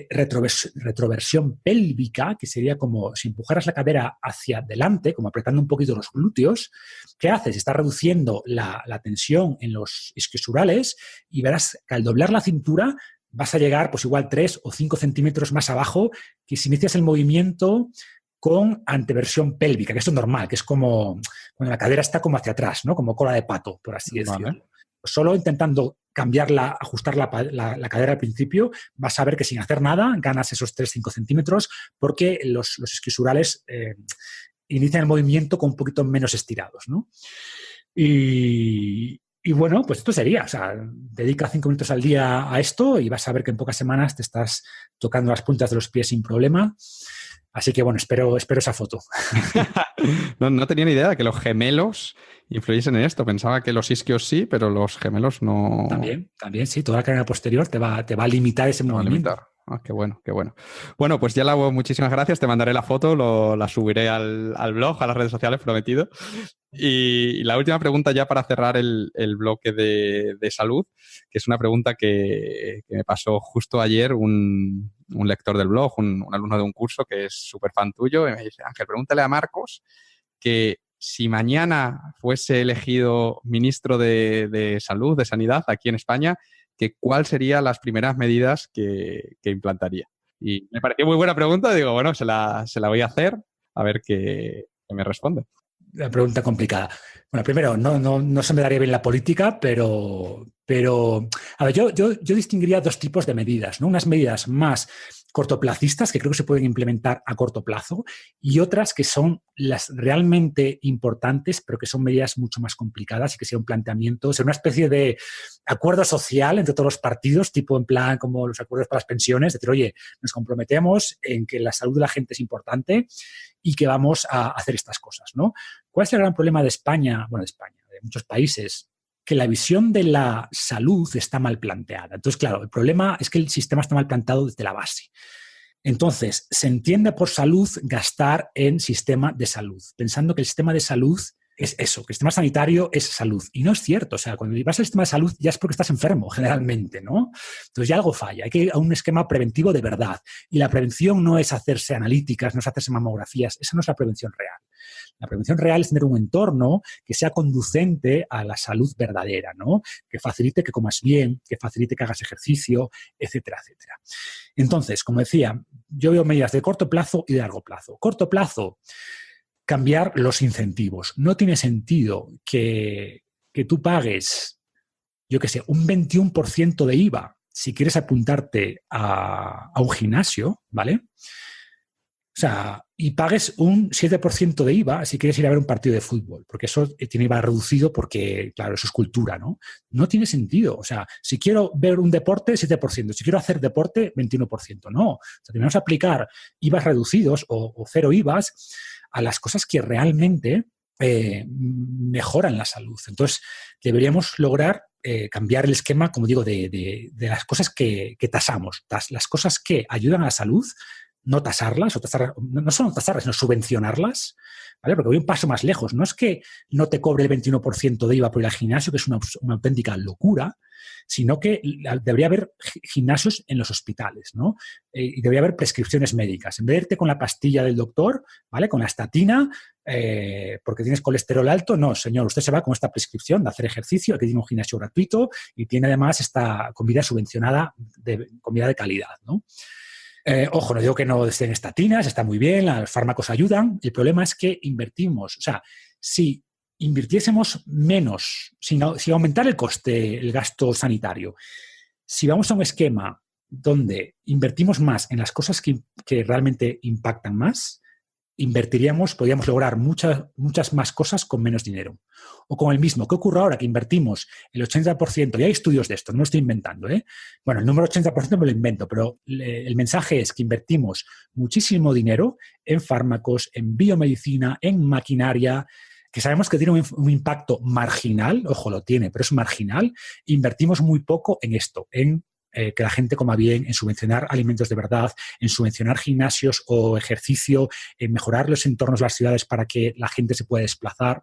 retroversión pélvica, que sería como si empujaras la cadera hacia adelante, como apretando un poquito los glúteos, ¿qué haces? Estás reduciendo la tensión en los isquiosurales, y verás que al doblar la cintura vas a llegar pues igual 3 o 5 centímetros más abajo que si inicias el movimiento con anteversión pélvica, que esto es normal, que es como cuando la cadera está como hacia atrás, ¿no? Como cola de pato, por así decirlo. Vale. Solo intentando ajustar la cadera al principio, vas a ver que sin hacer nada ganas esos 3-5 centímetros, porque los isquiosurales inician el movimiento con un poquito menos estirados, ¿no? Y bueno, pues esto sería, o sea, dedica 5 minutos al día a esto y vas a ver que en pocas semanas te estás tocando las puntas de los pies sin problema. Así que bueno, espero esa foto. No tenía ni idea de que los gemelos influyesen en esto. Pensaba que los isquios sí, pero los gemelos no. También, sí. Toda la cadena posterior te va a limitar ese movimiento. Ah, qué bueno, qué bueno. Bueno, pues ya la hago, muchísimas gracias. Te mandaré la foto, la subiré al blog, a las redes sociales, prometido. Y la última pregunta ya para cerrar el bloque de salud, que es una pregunta que me pasó justo ayer un lector del blog, un alumno de un curso que es súper fan tuyo, y me dice: Ángel, pregúntale a Marcos que si mañana fuese elegido ministro de Salud, de Sanidad, aquí en España, que cuáles serían las primeras medidas que implantaría. Y me pareció muy buena pregunta. Digo, bueno, se la voy a hacer, a ver qué me responde. La pregunta complicada. Bueno, primero, no se me daría bien la política, pero a ver, yo distinguiría dos tipos de medidas, ¿no? Unas medidas más cortoplacistas que creo que se pueden implementar a corto plazo y otras que son las realmente importantes, pero que son medidas mucho más complicadas y que sea un planteamiento, sea una especie de acuerdo social entre todos los partidos, tipo en plan como los acuerdos para las pensiones, decir, oye, nos comprometemos en que la salud de la gente es importante y que vamos a hacer estas cosas, ¿no? ¿Cuál es el gran problema de España? Bueno, de España, de muchos países, que la visión de la salud está mal planteada. Entonces, claro, el problema es que el sistema está mal planteado desde la base. Entonces, se entiende por salud gastar en sistema de salud, pensando que el sistema de salud es eso, que el sistema sanitario es salud. Y no es cierto. O sea, cuando vas al sistema de salud ya es porque estás enfermo, generalmente, ¿no? Entonces ya algo falla. Hay que ir a un esquema preventivo de verdad. Y la prevención no es hacerse analíticas, no es hacerse mamografías. Esa no es la prevención real. La prevención real es tener un entorno que sea conducente a la salud verdadera, ¿no? Que facilite que comas bien, que facilite que hagas ejercicio, etcétera, etcétera. Entonces, como decía, yo veo medidas de corto plazo y de largo plazo. Corto plazo, cambiar los incentivos. No tiene sentido que tú pagues, yo qué sé, un 21% de IVA si quieres apuntarte a un gimnasio, ¿vale? O sea, y pagues un 7% de IVA si quieres ir a ver un partido de fútbol, porque eso tiene IVA reducido porque, claro, eso es cultura, ¿no? No tiene sentido. O sea, si quiero ver un deporte, 7%. Si quiero hacer deporte, 21%. No. O sea, tenemos que aplicar IVAs reducidos o cero IVAs a las cosas que realmente mejoran la salud. Entonces, deberíamos lograr cambiar el esquema, como digo, de las cosas que tasamos. Las cosas que ayudan a la salud, no tasarlas, no solo tasarlas, sino subvencionarlas, ¿vale? Porque voy un paso más lejos. No es que no te cobre el 21% de IVA por ir al gimnasio, que es una auténtica locura, sino que debería haber gimnasios en los hospitales, ¿no? Y debería haber prescripciones médicas. En vez de irte con la pastilla del doctor, ¿vale? Con la estatina, porque tienes colesterol alto, no, señor, usted se va con esta prescripción de hacer ejercicio, que tiene un gimnasio gratuito y tiene además esta comida subvencionada, comida de calidad, ¿no? Ojo, no digo que no estén estatinas, está muy bien, los fármacos ayudan. El problema es que invertimos. O sea, si invirtiésemos menos, sin aumentar el coste, el gasto sanitario, si vamos a un esquema donde invertimos más en las cosas que realmente impactan más, podríamos lograr muchas más cosas con menos dinero. O con el mismo. ¿Qué ocurre ahora? Que invertimos el 80%, y hay estudios de esto, no lo estoy inventando, ¿eh? Bueno, el número 80% me lo invento, pero el mensaje es que invertimos muchísimo dinero en fármacos, en biomedicina, en maquinaria, que sabemos que tiene un impacto marginal, ojo, lo tiene, pero es marginal. Invertimos muy poco en esto, en que la gente coma bien, en subvencionar alimentos de verdad, en subvencionar gimnasios o ejercicio, en mejorar los entornos de las ciudades para que la gente se pueda desplazar.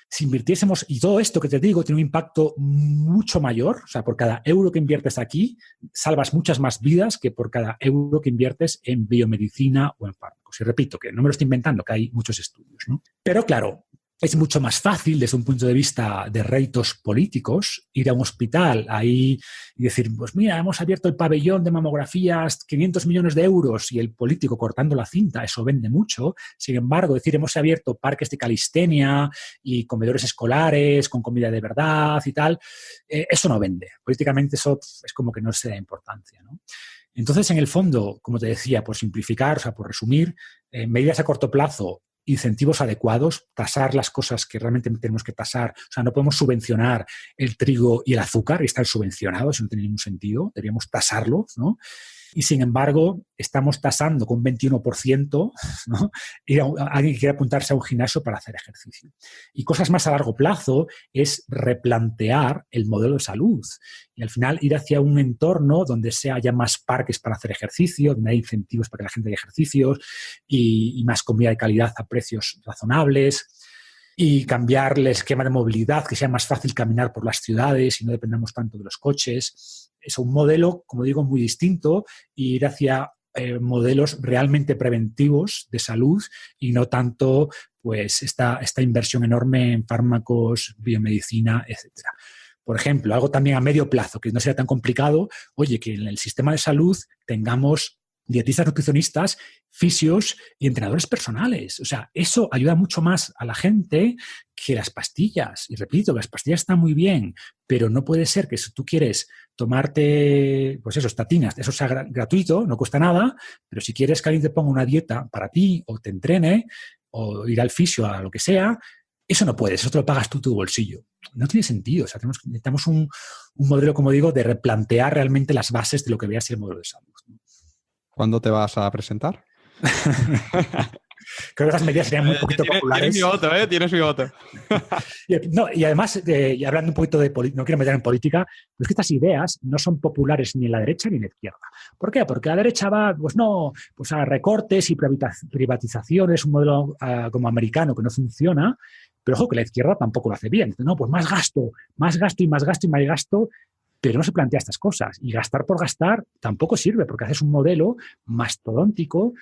Si invirtiésemos, y todo esto que te digo tiene un impacto mucho mayor, o sea, por cada euro que inviertes aquí, salvas muchas más vidas que por cada euro que inviertes en biomedicina o en fármacos. Y repito, que no me lo estoy inventando, que hay muchos estudios, ¿no? Pero claro, es mucho más fácil desde un punto de vista de réditos políticos ir a un hospital ahí y decir, pues mira, hemos abierto el pabellón de mamografías, 500 millones de euros, y el político cortando la cinta, eso vende mucho. Sin embargo, decir, hemos abierto parques de calistenia y comedores escolares con comida de verdad y tal, eso no vende. Políticamente eso es como que no se da importancia, ¿no? Entonces, en el fondo, como te decía, por simplificar, o sea, por resumir, medidas a corto plazo, incentivos adecuados, tasar las cosas que realmente tenemos que tasar. O sea, no podemos subvencionar el trigo y el azúcar y estar subvencionados, eso no tiene ningún sentido. Deberíamos tasarlo, ¿no? Y sin embargo, estamos tasando con 21%, ¿no? Alguien que quiere apuntarse a un gimnasio para hacer ejercicio. Y cosas más a largo plazo es replantear el modelo de salud y al final ir hacia un entorno donde haya más parques para hacer ejercicio, donde hay incentivos para que la gente haga ejercicios y más comida de calidad a precios razonables. Y cambiar el esquema de movilidad, que sea más fácil caminar por las ciudades y no dependamos tanto de los coches. Es un modelo, como digo, muy distinto y ir hacia modelos realmente preventivos de salud y no tanto pues esta inversión enorme en fármacos, biomedicina, etcétera. Por ejemplo, algo también a medio plazo, que no sea tan complicado, oye, que en el sistema de salud tengamos dietistas, nutricionistas, fisios y entrenadores personales. O sea, eso ayuda mucho más a la gente que las pastillas. Y repito, las pastillas están muy bien, pero no puede ser que si tú quieres tomarte, pues eso, estatinas, eso sea gratuito, no cuesta nada, pero si quieres que alguien te ponga una dieta para ti o te entrene o ir al fisio a lo que sea, eso no puedes, eso te lo pagas tú tu bolsillo. No tiene sentido. O sea, necesitamos un modelo, como digo, de replantear realmente las bases de lo que vea ser el modelo de salud. ¿Cuándo te vas a presentar? Creo que esas medidas serían muy poquito populares. Tienes mi voto, ¿eh? Tienes mi voto. Y además, y hablando un poquito de política, no quiero meter en política, pero es que estas ideas no son populares ni en la derecha ni en la izquierda. ¿Por qué? Porque la derecha va, pues a recortes y privatizaciones, un modelo como americano que no funciona, pero ojo que la izquierda tampoco lo hace bien. Entonces, no, pues más gasto y más gasto y más gasto, pero no se plantea estas cosas. Y gastar por gastar tampoco sirve, porque haces un modelo mastodóntico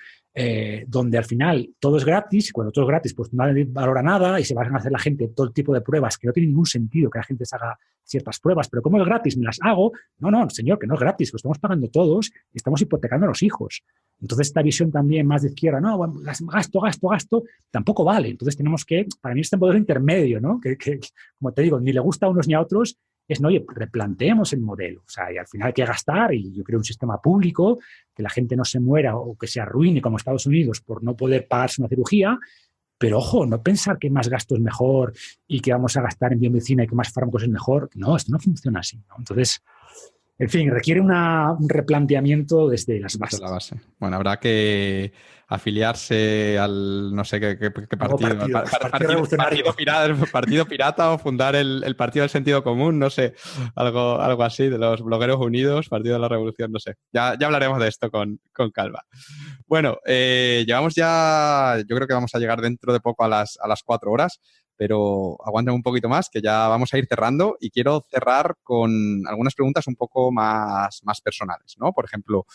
donde al final todo es gratis, y cuando todo es gratis pues nadie valora nada y se van a hacer la gente todo tipo de pruebas que no tiene ningún sentido que la gente se haga ciertas pruebas, pero como es gratis, me las hago. No, señor, que no es gratis, lo estamos pagando todos y estamos hipotecando a los hijos. Entonces esta visión también más de izquierda, no, bueno, gasto, tampoco vale. Entonces tenemos que, para mí este modelo intermedio, ¿no? Que, como te digo, ni le gusta a unos ni a otros, es, no, oye, replanteemos el modelo. O sea, y al final hay que gastar y yo creo un sistema público, que la gente no se muera o que se arruine como Estados Unidos por no poder pagarse una cirugía, pero ojo, no pensar que más gasto es mejor y que vamos a gastar en biomedicina y que más fármacos es mejor. No, esto no funciona así, ¿no? Entonces, en fin, requiere un replanteamiento desde las bases. Desde la base. Bueno, habrá que afiliarse al no sé qué partido. Partido pirata o fundar el Partido del Sentido Común, no sé, algo así, de los blogueros unidos, Partido de la Revolución, no sé. Ya hablaremos de esto con calma. Bueno, llevamos ya, yo creo que vamos a llegar dentro de poco a las 4 horas, pero aguanten un poquito más, que ya vamos a ir cerrando y quiero cerrar con algunas preguntas un poco más personales, ¿no? Por ejemplo,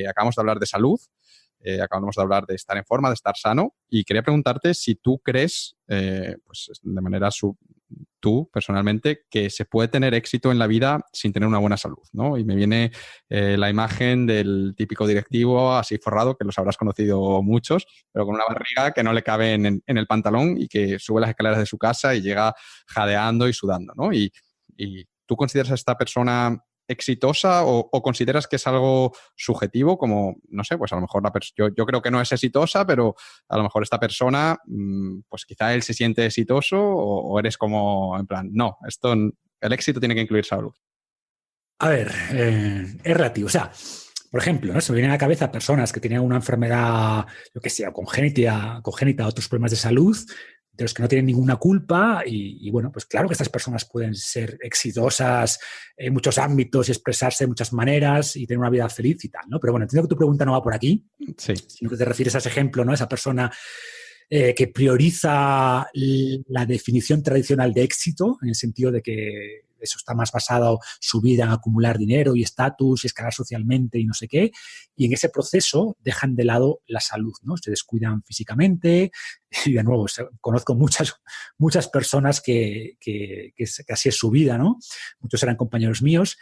acabamos de hablar de salud, acabamos de hablar de estar en forma, de estar sano, y quería preguntarte si tú crees, pues de manera tú personalmente, que se puede tener éxito en la vida sin tener una buena salud, ¿no? Y me viene la imagen del típico directivo así forrado, que los habrás conocido muchos, pero con una barriga que no le cabe en el pantalón y que sube las escaleras de su casa y llega jadeando y sudando, ¿no? Y ¿tú consideras a esta persona exitosa o consideras que es algo subjetivo? Como, no sé, pues a lo mejor yo creo que no es exitosa, pero a lo mejor esta persona, pues quizá él se siente exitoso o eres como, en plan, no, el éxito tiene que incluir salud. A ver, es relativo. O sea, por ejemplo, ¿no? Se me vienen a la cabeza personas que tenían una enfermedad, lo que sea, congénita, otros problemas de salud, de los que no tienen ninguna culpa y bueno, pues claro que estas personas pueden ser exitosas en muchos ámbitos y expresarse de muchas maneras y tener una vida feliz y tal, ¿no? Pero bueno, entiendo que tu pregunta no va por aquí, sí, sino que te refieres a ese ejemplo, ¿no? Esa persona que prioriza la definición tradicional de éxito, en el sentido de que eso está más basado su vida en acumular dinero y estatus y escalar socialmente y no sé qué, y en ese proceso dejan de lado la salud, ¿no? Se descuidan físicamente y de nuevo conozco muchas personas que así es su vida, ¿no? Muchos eran compañeros míos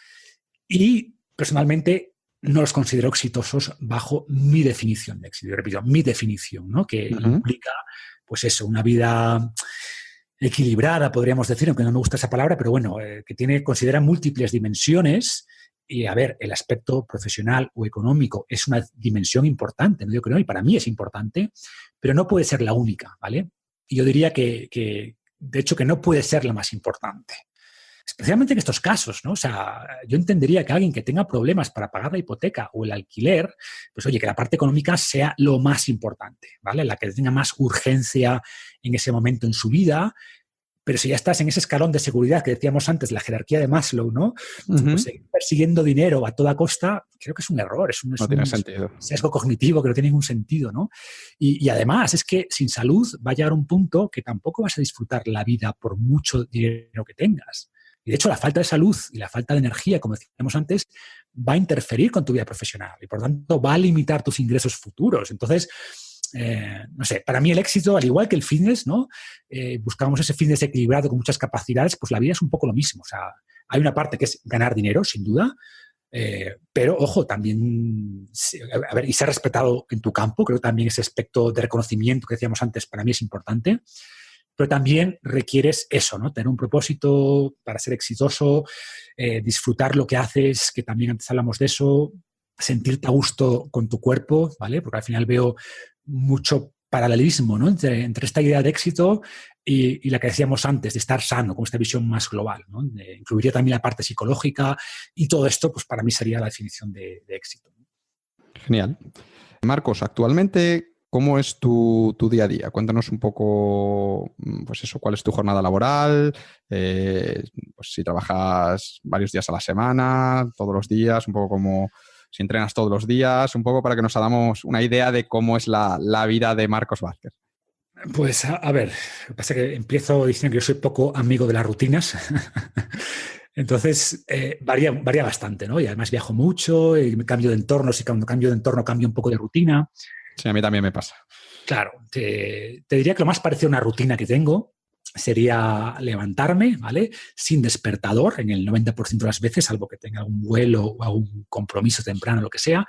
y personalmente no los considero exitosos bajo mi definición de éxito. Yo repito, mi definición, ¿no? Que implica, pues eso, una vida equilibrada, podríamos decir, aunque no me gusta esa palabra, pero bueno, que considera múltiples dimensiones. Y a ver, el aspecto profesional o económico es una dimensión importante, no digo que no, y para mí es importante, pero no puede ser la única, ¿vale? Y yo diría que de hecho, que no puede ser la más importante. especialmente en estos casos, ¿no? O sea, yo entendería que alguien que tenga problemas para pagar la hipoteca o el alquiler, pues oye, que la parte económica sea lo más importante, ¿vale? La que tenga más urgencia en ese momento en su vida. Pero si ya estás en ese escalón de seguridad que decíamos antes, la jerarquía de Maslow, ¿no? Pues seguir persiguiendo dinero a toda costa, creo que es un error, No tiene sentido. Sesgo cognitivo que no tiene ningún sentido, ¿no? Y además es que sin salud va a llegar un punto que tampoco vas a disfrutar la vida por mucho dinero que tengas. Y de hecho la falta de salud y la falta de energía, como decíamos antes, va a interferir con tu vida profesional y por tanto va a limitar tus ingresos futuros. Entonces, no sé, para mí el éxito, al igual que el fitness, ¿no? Buscamos ese fitness equilibrado con muchas capacidades, pues la vida es un poco lo mismo. O sea, hay una parte que es ganar dinero, sin duda, pero ojo, también, a ver, y ser respetado en tu campo, creo que también ese aspecto de reconocimiento que decíamos antes para mí es importante, pero también requieres eso, ¿no? Tener un propósito para ser exitoso, disfrutar lo que haces, que también antes hablamos de eso, sentirte a gusto con tu cuerpo, ¿vale? Porque al final veo mucho paralelismo, ¿no? Entre esta idea de éxito y la que decíamos antes, de estar sano, con esta visión más global, ¿no? Incluiría también la parte psicológica y todo esto, pues para mí sería la definición de éxito. Genial. Marcos, actualmente, ¿cómo es tu día a día? Cuéntanos un poco, pues eso, cuál es tu jornada laboral, pues si trabajas varios días a la semana, todos los días, un poco como si entrenas todos los días, un poco para que nos hagamos una idea de cómo es la vida de Marcos Vázquez. Pues a ver, lo que pasa es que empiezo diciendo que yo soy poco amigo de las rutinas. Entonces, varía bastante, ¿no? Y además viajo mucho, y cambio de entornos y cuando cambio de entorno cambio un poco de rutina. Sí, a mí también me pasa. Claro, te diría que lo más parecido a una rutina que tengo sería levantarme, ¿vale? Sin despertador en el 90% de las veces, salvo que tenga algún vuelo o algún compromiso temprano, lo que sea.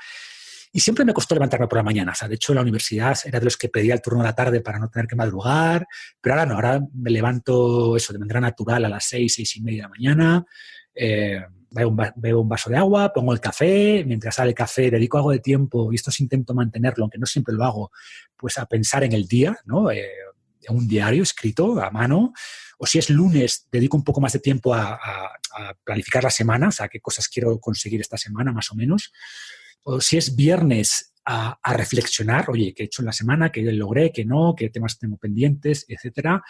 Y siempre me costó levantarme por la mañana. O sea, de hecho, en la universidad era de los que pedía el turno de la tarde para no tener que madrugar. Pero ahora no, ahora me levanto eso de manera natural a las 6:30 de la mañana. Bebo un vaso de agua, pongo el café. Mientras sale el café, dedico algo de tiempo, y esto sí intento mantenerlo, aunque no siempre lo hago, pues a pensar en el día, ¿no? En un diario escrito a mano. O si es lunes, dedico un poco más de tiempo a planificar la semana, o sea, qué cosas quiero conseguir esta semana, más o menos. O si es viernes, a reflexionar, oye, ¿qué he hecho en la semana? ¿Qué logré? ¿Qué no? ¿Qué temas tengo pendientes? Etcétera.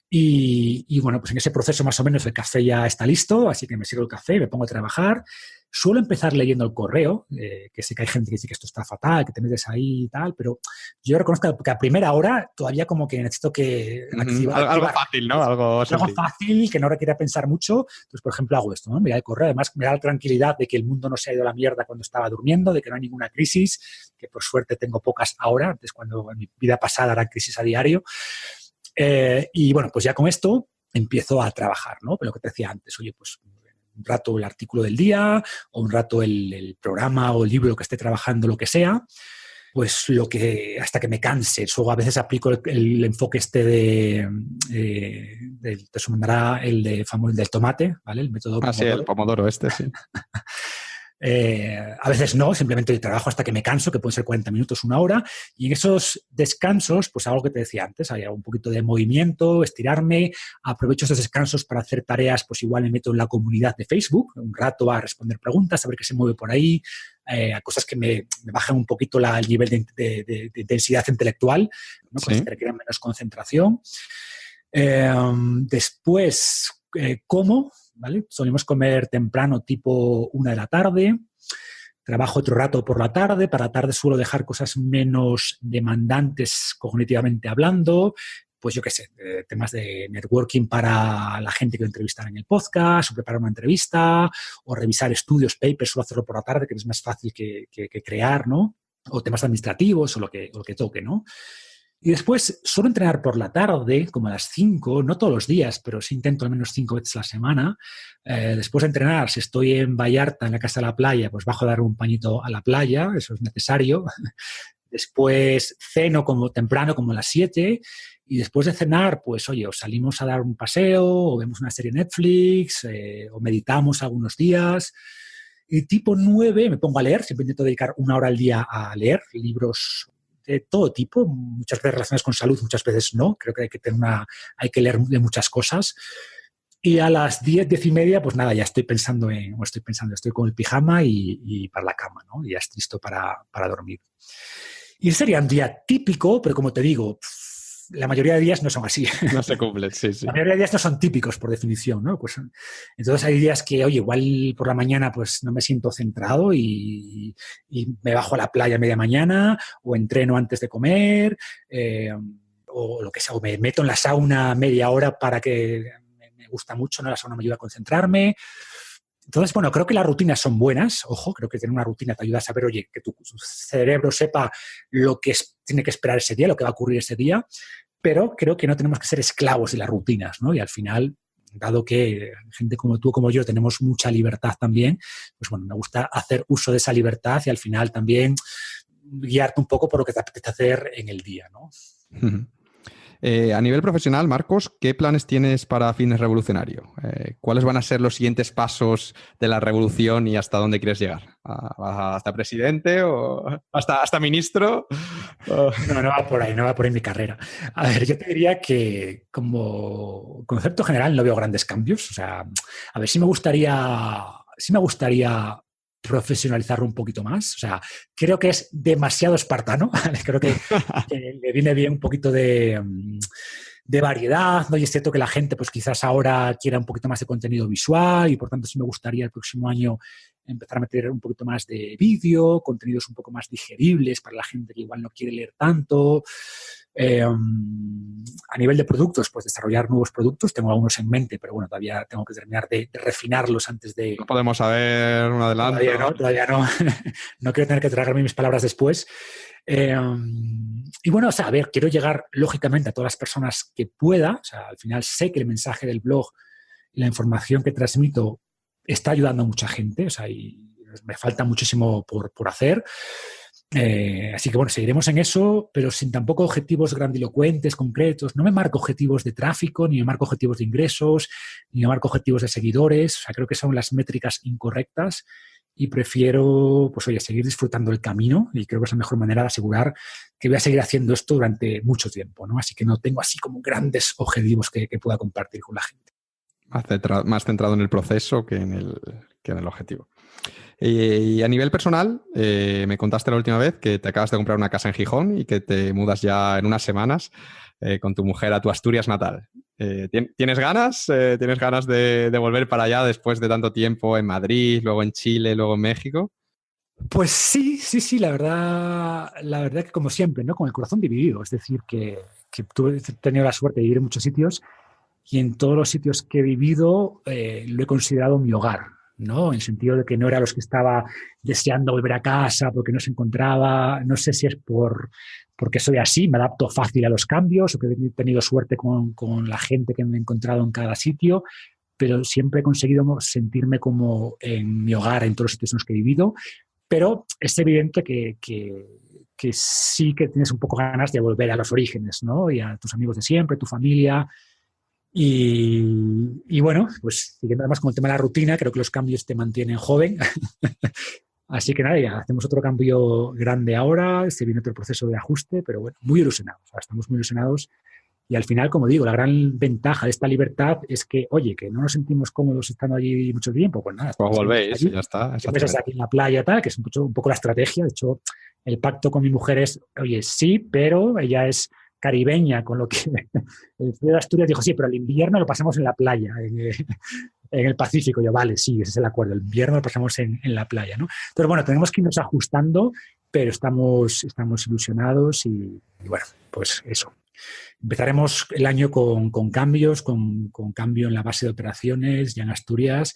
Y bueno, pues en ese proceso más o menos el café ya está listo, así que me sirvo el café, me pongo a trabajar. Suelo empezar leyendo el correo, que sé que hay gente que dice que esto está fatal, que te metes ahí y tal, pero yo reconozco que a primera hora todavía como que necesito que... Algo fácil, ¿no? Algo fácil, que no requiera pensar mucho. Entonces, por ejemplo, hago esto, ¿no? Mirar el correo. Además, me da la tranquilidad de que el mundo no se ha ido a la mierda cuando estaba durmiendo, de que no hay ninguna crisis, que por suerte tengo pocas ahora, antes cuando en mi vida pasada era crisis a diario. Y bueno, pues ya con esto empiezo a trabajar, ¿no? Pero lo que te decía antes, oye, pues un rato el artículo del día o un rato el programa o el libro que esté trabajando, lo que sea, pues hasta que me canse. Eso a veces aplico el enfoque te sumará el del tomate, ¿vale? El método Pomodoro. Sí, el Pomodoro sí. A veces no, simplemente trabajo hasta que me canso, que pueden ser 40 minutos, una hora, y en esos descansos, pues hago lo que te decía antes, hay un poquito de movimiento, estirarme, aprovecho esos descansos para hacer tareas, pues igual me meto en la comunidad de Facebook, un rato a responder preguntas, a ver qué se mueve por ahí, a cosas que me bajan un poquito el nivel de intensidad intelectual, ¿no? Cosas que requieren menos concentración. Después, como, ¿vale? Solemos comer temprano, tipo 1 de la tarde. Trabajo otro rato por la tarde. Para la tarde suelo dejar cosas menos demandantes cognitivamente hablando. Pues yo qué sé, temas de networking para la gente que voy a entrevistar en el podcast, o preparar una entrevista, o revisar estudios, papers, suelo hacerlo por la tarde, que es más fácil que crear, ¿no? O temas administrativos o lo que toque, ¿no? Y después suelo entrenar por la tarde, como a las 5, no todos los días, pero sí intento al menos 5 veces a la semana. Después de entrenar, si estoy en Vallarta, en la casa de la playa, pues bajo a dar un pañito a la playa, eso es necesario. Después ceno temprano, como a las 7, y después de cenar, pues oye, o salimos a dar un paseo, o vemos una serie Netflix, o meditamos algunos días. Y tipo 9 me pongo a leer, siempre intento dedicar 1 hora al día a leer libros de todo tipo, muchas veces relacionadas con salud, muchas veces no. Creo que hay que leer de muchas cosas. Y a las 10, 10:30, pues nada, ya estoy pensando, estoy con el pijama y para la cama, ¿no? Y ya estoy listo para dormir. Y sería un día típico, pero como te digo, la mayoría de días no son así. No se cumple, sí, sí. La mayoría de días no son típicos, por definición, ¿no? Pues, entonces hay días que, oye, igual por la mañana pues no me siento centrado y me bajo a la playa a media mañana o entreno antes de comer o lo que sea, o me meto en la sauna media hora para que me gusta mucho, ¿no? La sauna me ayuda a concentrarme. Entonces, bueno, creo que las rutinas son buenas. Ojo, creo que tener una rutina te ayuda a saber, oye, que tu cerebro sepa lo que tiene que esperar ese día, lo que va a ocurrir ese día. Pero creo que no tenemos que ser esclavos de las rutinas, ¿no? Y al final, dado que gente como tú, como yo, tenemos mucha libertad también, pues bueno, me gusta hacer uso de esa libertad y al final también guiarte un poco por lo que te apetece hacer en el día, ¿no? A nivel profesional, Marcos, ¿qué planes tienes para Fitness Revolucionario? ¿Cuáles van a ser los siguientes pasos de la revolución y hasta dónde quieres llegar? ¿Hasta presidente o hasta ministro? No va por ahí, no va por ahí mi carrera. A ver, yo te diría que como concepto general no veo grandes cambios. O sea, a ver, sí me gustaría profesionalizarlo un poquito más. O sea, creo que es demasiado espartano. Creo que le viene bien un poquito de variedad, ¿no? Y es cierto que la gente pues quizás ahora quiera un poquito más de contenido visual y por tanto sí me gustaría el próximo año empezar a meter un poquito más de vídeo, contenidos un poco más digeribles para la gente que igual no quiere leer tanto. A nivel de productos, pues desarrollar nuevos productos. Tengo algunos en mente, pero bueno, todavía tengo que terminar de refinarlos antes de... No podemos saber un adelanto. Todavía no. No quiero tener que tragarme mis palabras después. Y bueno, o sea, a ver, quiero llegar lógicamente a todas las personas que pueda. O sea, al final sé que el mensaje del blog y la información que transmito está ayudando a mucha gente. O sea, y me falta muchísimo por hacer. Así que bueno, seguiremos en eso, pero sin tampoco objetivos grandilocuentes, concretos. No me marco objetivos de tráfico, ni me marco objetivos de ingresos, ni me marco objetivos de seguidores. O sea, creo que son las métricas incorrectas y prefiero, pues oye, seguir disfrutando el camino y creo que es la mejor manera de asegurar que voy a seguir haciendo esto durante mucho tiempo, ¿no? Así que no tengo así como grandes objetivos que pueda compartir con la gente. Más centrado en el proceso que en el objetivo. Y a nivel personal, me contaste la última vez que te acabas de comprar una casa en Gijón y que te mudas ya en unas semanas con tu mujer a tu Asturias natal. ¿Tienes ganas? ¿Tienes ganas de volver para allá después de tanto tiempo en Madrid, luego en Chile, luego en México? Pues sí, la verdad que como siempre, ¿no? Con el corazón dividido. Es decir, que he tenido la suerte de vivir en muchos sitios y en todos los sitios que he vivido lo he considerado mi hogar, ¿no? En el sentido de que no era los que estaba deseando volver a casa porque no se encontraba. No sé si es porque soy así, me adapto fácil a los cambios o que he tenido suerte con la gente que me he encontrado en cada sitio, pero siempre he conseguido sentirme como en mi hogar en todos los sitios en los que he vivido. Pero es evidente que sí que tienes un poco ganas de volver a los orígenes, ¿no? Y a tus amigos de siempre, tu familia. Y bueno, pues siguiendo además con el tema de la rutina, creo que los cambios te mantienen joven. Así que nada, ya hacemos otro cambio grande ahora, se viene otro proceso de ajuste, pero bueno, muy ilusionados. O sea, estamos muy ilusionados. Y al final, como digo, la gran ventaja de esta libertad es que, oye, que no nos sentimos cómodos estando allí mucho tiempo, pues nada. Pues volvéis y ya está. Siempre estás aquí en la playa, tal, que es un poco la estrategia. De hecho, el pacto con mi mujer es, oye, sí, pero ella es caribeña, con lo que el frío de Asturias dijo, sí, pero el invierno lo pasamos en la playa, en el Pacífico. Yo, vale, sí, ese es el acuerdo, el invierno lo pasamos en la playa, ¿no? Entonces, bueno, tenemos que irnos ajustando, pero estamos ilusionados y bueno, pues eso. Empezaremos el año con cambios, con cambio en la base de operaciones ya en Asturias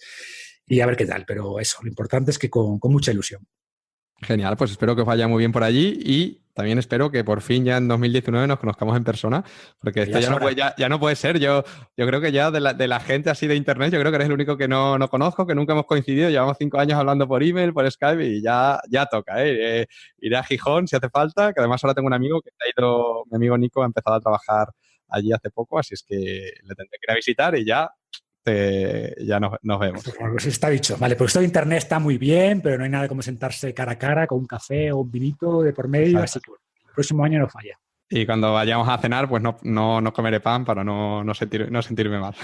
y a ver qué tal. Pero eso, lo importante es que con mucha ilusión. Genial, pues espero que os vaya muy bien por allí y también espero que por fin ya en 2019 nos conozcamos en persona, porque esto ya no puede ser. Yo creo que ya de la gente así de internet, yo creo que eres el único que no conozco, que nunca hemos coincidido. Llevamos 5 años hablando por email, por Skype y ya toca. Iré a Gijón si hace falta, que además ahora tengo un amigo mi amigo Nico ha empezado a trabajar allí hace poco, así es que le tendré que ir a visitar y ya nos vemos. Pues está dicho. Vale, pues esto de internet está muy bien, pero no hay nada como sentarse cara a cara con un café o un vinito de por medio, así que bueno, el próximo año no falla. Y cuando vayamos a cenar, pues no comeré pan para no sentirme mal.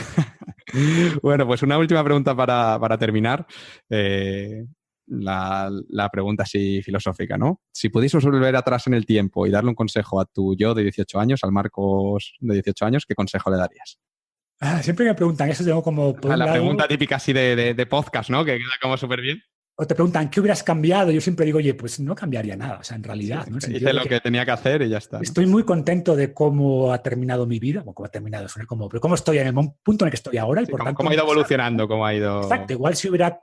Bueno, pues una última pregunta para terminar. La pregunta así filosófica, ¿no? Si pudieses volver atrás en el tiempo y darle un consejo a tu yo de 18 años, al Marcos de 18 años, ¿qué consejo le darías? Siempre me preguntan eso, tengo como... La pregunta típica así de podcast, ¿no? Que queda como súper bien. O te preguntan, ¿qué hubieras cambiado? Yo siempre digo, oye, pues no cambiaría nada. O sea, en realidad, sí, ¿no? Hice lo que tenía que hacer y ya está, ¿no? Estoy muy contento de cómo ha terminado mi vida, o cómo ha terminado, pero cómo estoy en el punto en el que estoy ahora. Y Sí, por tanto, cómo ha ido evolucionando, cómo ha ido... Exacto, igual si hubiera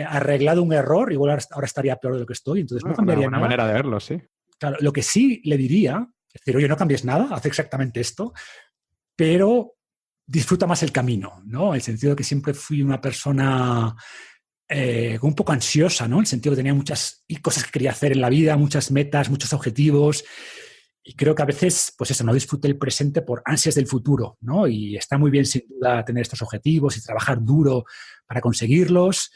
arreglado un error, igual ahora estaría peor de lo que estoy, entonces no cambiaría una nada. manera de verlo, sí. Claro, lo que sí le diría es decir, oye, no cambies nada, haz exactamente esto, pero disfruta más el camino, ¿no? En el sentido de que siempre fui una persona un poco ansiosa, ¿no? En el sentido de que tenía muchas cosas que quería hacer en la vida, muchas metas, muchos objetivos. Y creo que a veces, pues eso, no disfruté el presente por ansias del futuro, ¿no? Y está muy bien, sin duda, tener estos objetivos y trabajar duro para conseguirlos,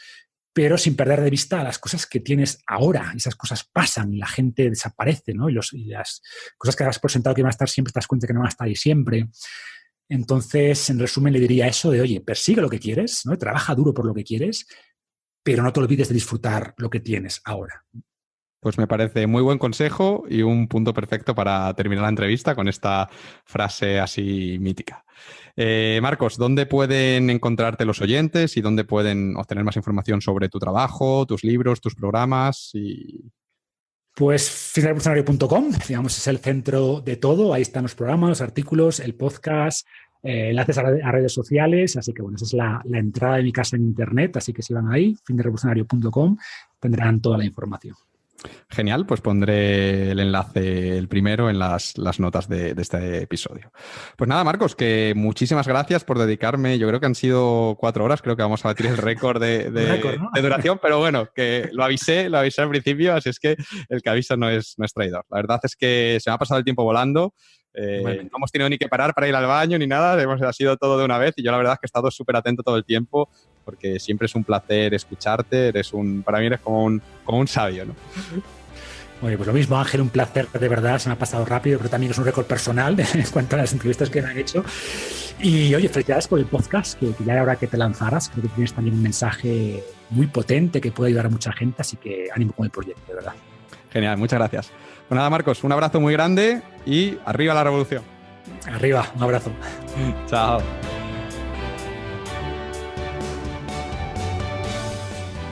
pero sin perder de vista las cosas que tienes ahora. Esas cosas pasan, la gente desaparece, ¿no? Y las cosas que das por sentado que van a estar siempre, te das cuenta que no van a estar ahí siempre. Entonces, en resumen, le diría eso de, oye, persigue lo que quieres, ¿no? Trabaja duro por lo que quieres, pero no te olvides de disfrutar lo que tienes ahora. Pues me parece muy buen consejo y un punto perfecto para terminar la entrevista con esta frase así mítica. Marcos, ¿dónde pueden encontrarte los oyentes y dónde pueden obtener más información sobre tu trabajo, tus libros, tus programas? Pues finalrevolucionario.com, digamos, es el centro de todo. Ahí están los programas, los artículos, el podcast, enlaces a redes sociales. Así que, bueno, esa es la entrada de mi casa en Internet. Así que si van ahí, finalrevolucionario.com, tendrán toda la información. Genial, pues pondré el enlace, el primero, en las notas de este episodio. Pues nada, Marcos, que muchísimas gracias por dedicarme. Yo creo que han sido 4 horas, creo que vamos a batir el récord de duración, pero bueno, que lo avisé al principio, así es que el que avisa no es traidor. La verdad es que se me ha pasado el tiempo volando. No hemos tenido ni que parar para ir al baño ni nada, ha sido todo de una vez y yo la verdad es que he estado súper atento todo el tiempo porque siempre es un placer escucharte, para mí eres como un sabio, ¿no? Oye, pues lo mismo, Ángel, un placer, de verdad, se me ha pasado rápido, pero también es un récord personal en cuanto a las entrevistas que me han hecho. Y oye, felicidades por el podcast, que ya era hora que te lanzaras, creo que tienes también un mensaje muy potente que puede ayudar a mucha gente, así que ánimo con el proyecto, de verdad. Genial, muchas gracias. Pues nada, Marcos, un abrazo muy grande y arriba la revolución. Arriba, un abrazo. Chao.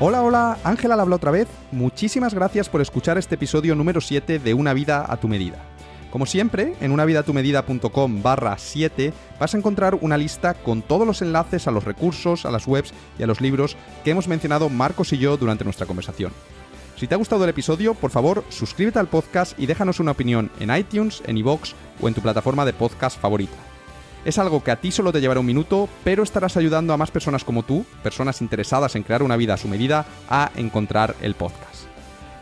Hola, Ángel al habla otra vez. Muchísimas gracias por escuchar este episodio número 7 de Una vida a tu medida. Como siempre, en unavidatumedida.com/7 vas a encontrar una lista con todos los enlaces a los recursos, a las webs y a los libros que hemos mencionado Marcos y yo durante nuestra conversación. Si te ha gustado el episodio, por favor, suscríbete al podcast y déjanos una opinión en iTunes, en iVoox o en tu plataforma de podcast favorita. Es algo que a ti solo te llevará un minuto, pero estarás ayudando a más personas como tú, personas interesadas en crear una vida a su medida, a encontrar el podcast.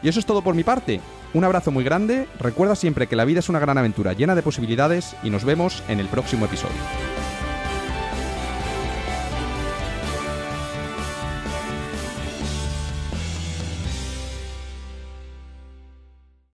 Y eso es todo por mi parte. Un abrazo muy grande, recuerda siempre que la vida es una gran aventura llena de posibilidades y nos vemos en el próximo episodio.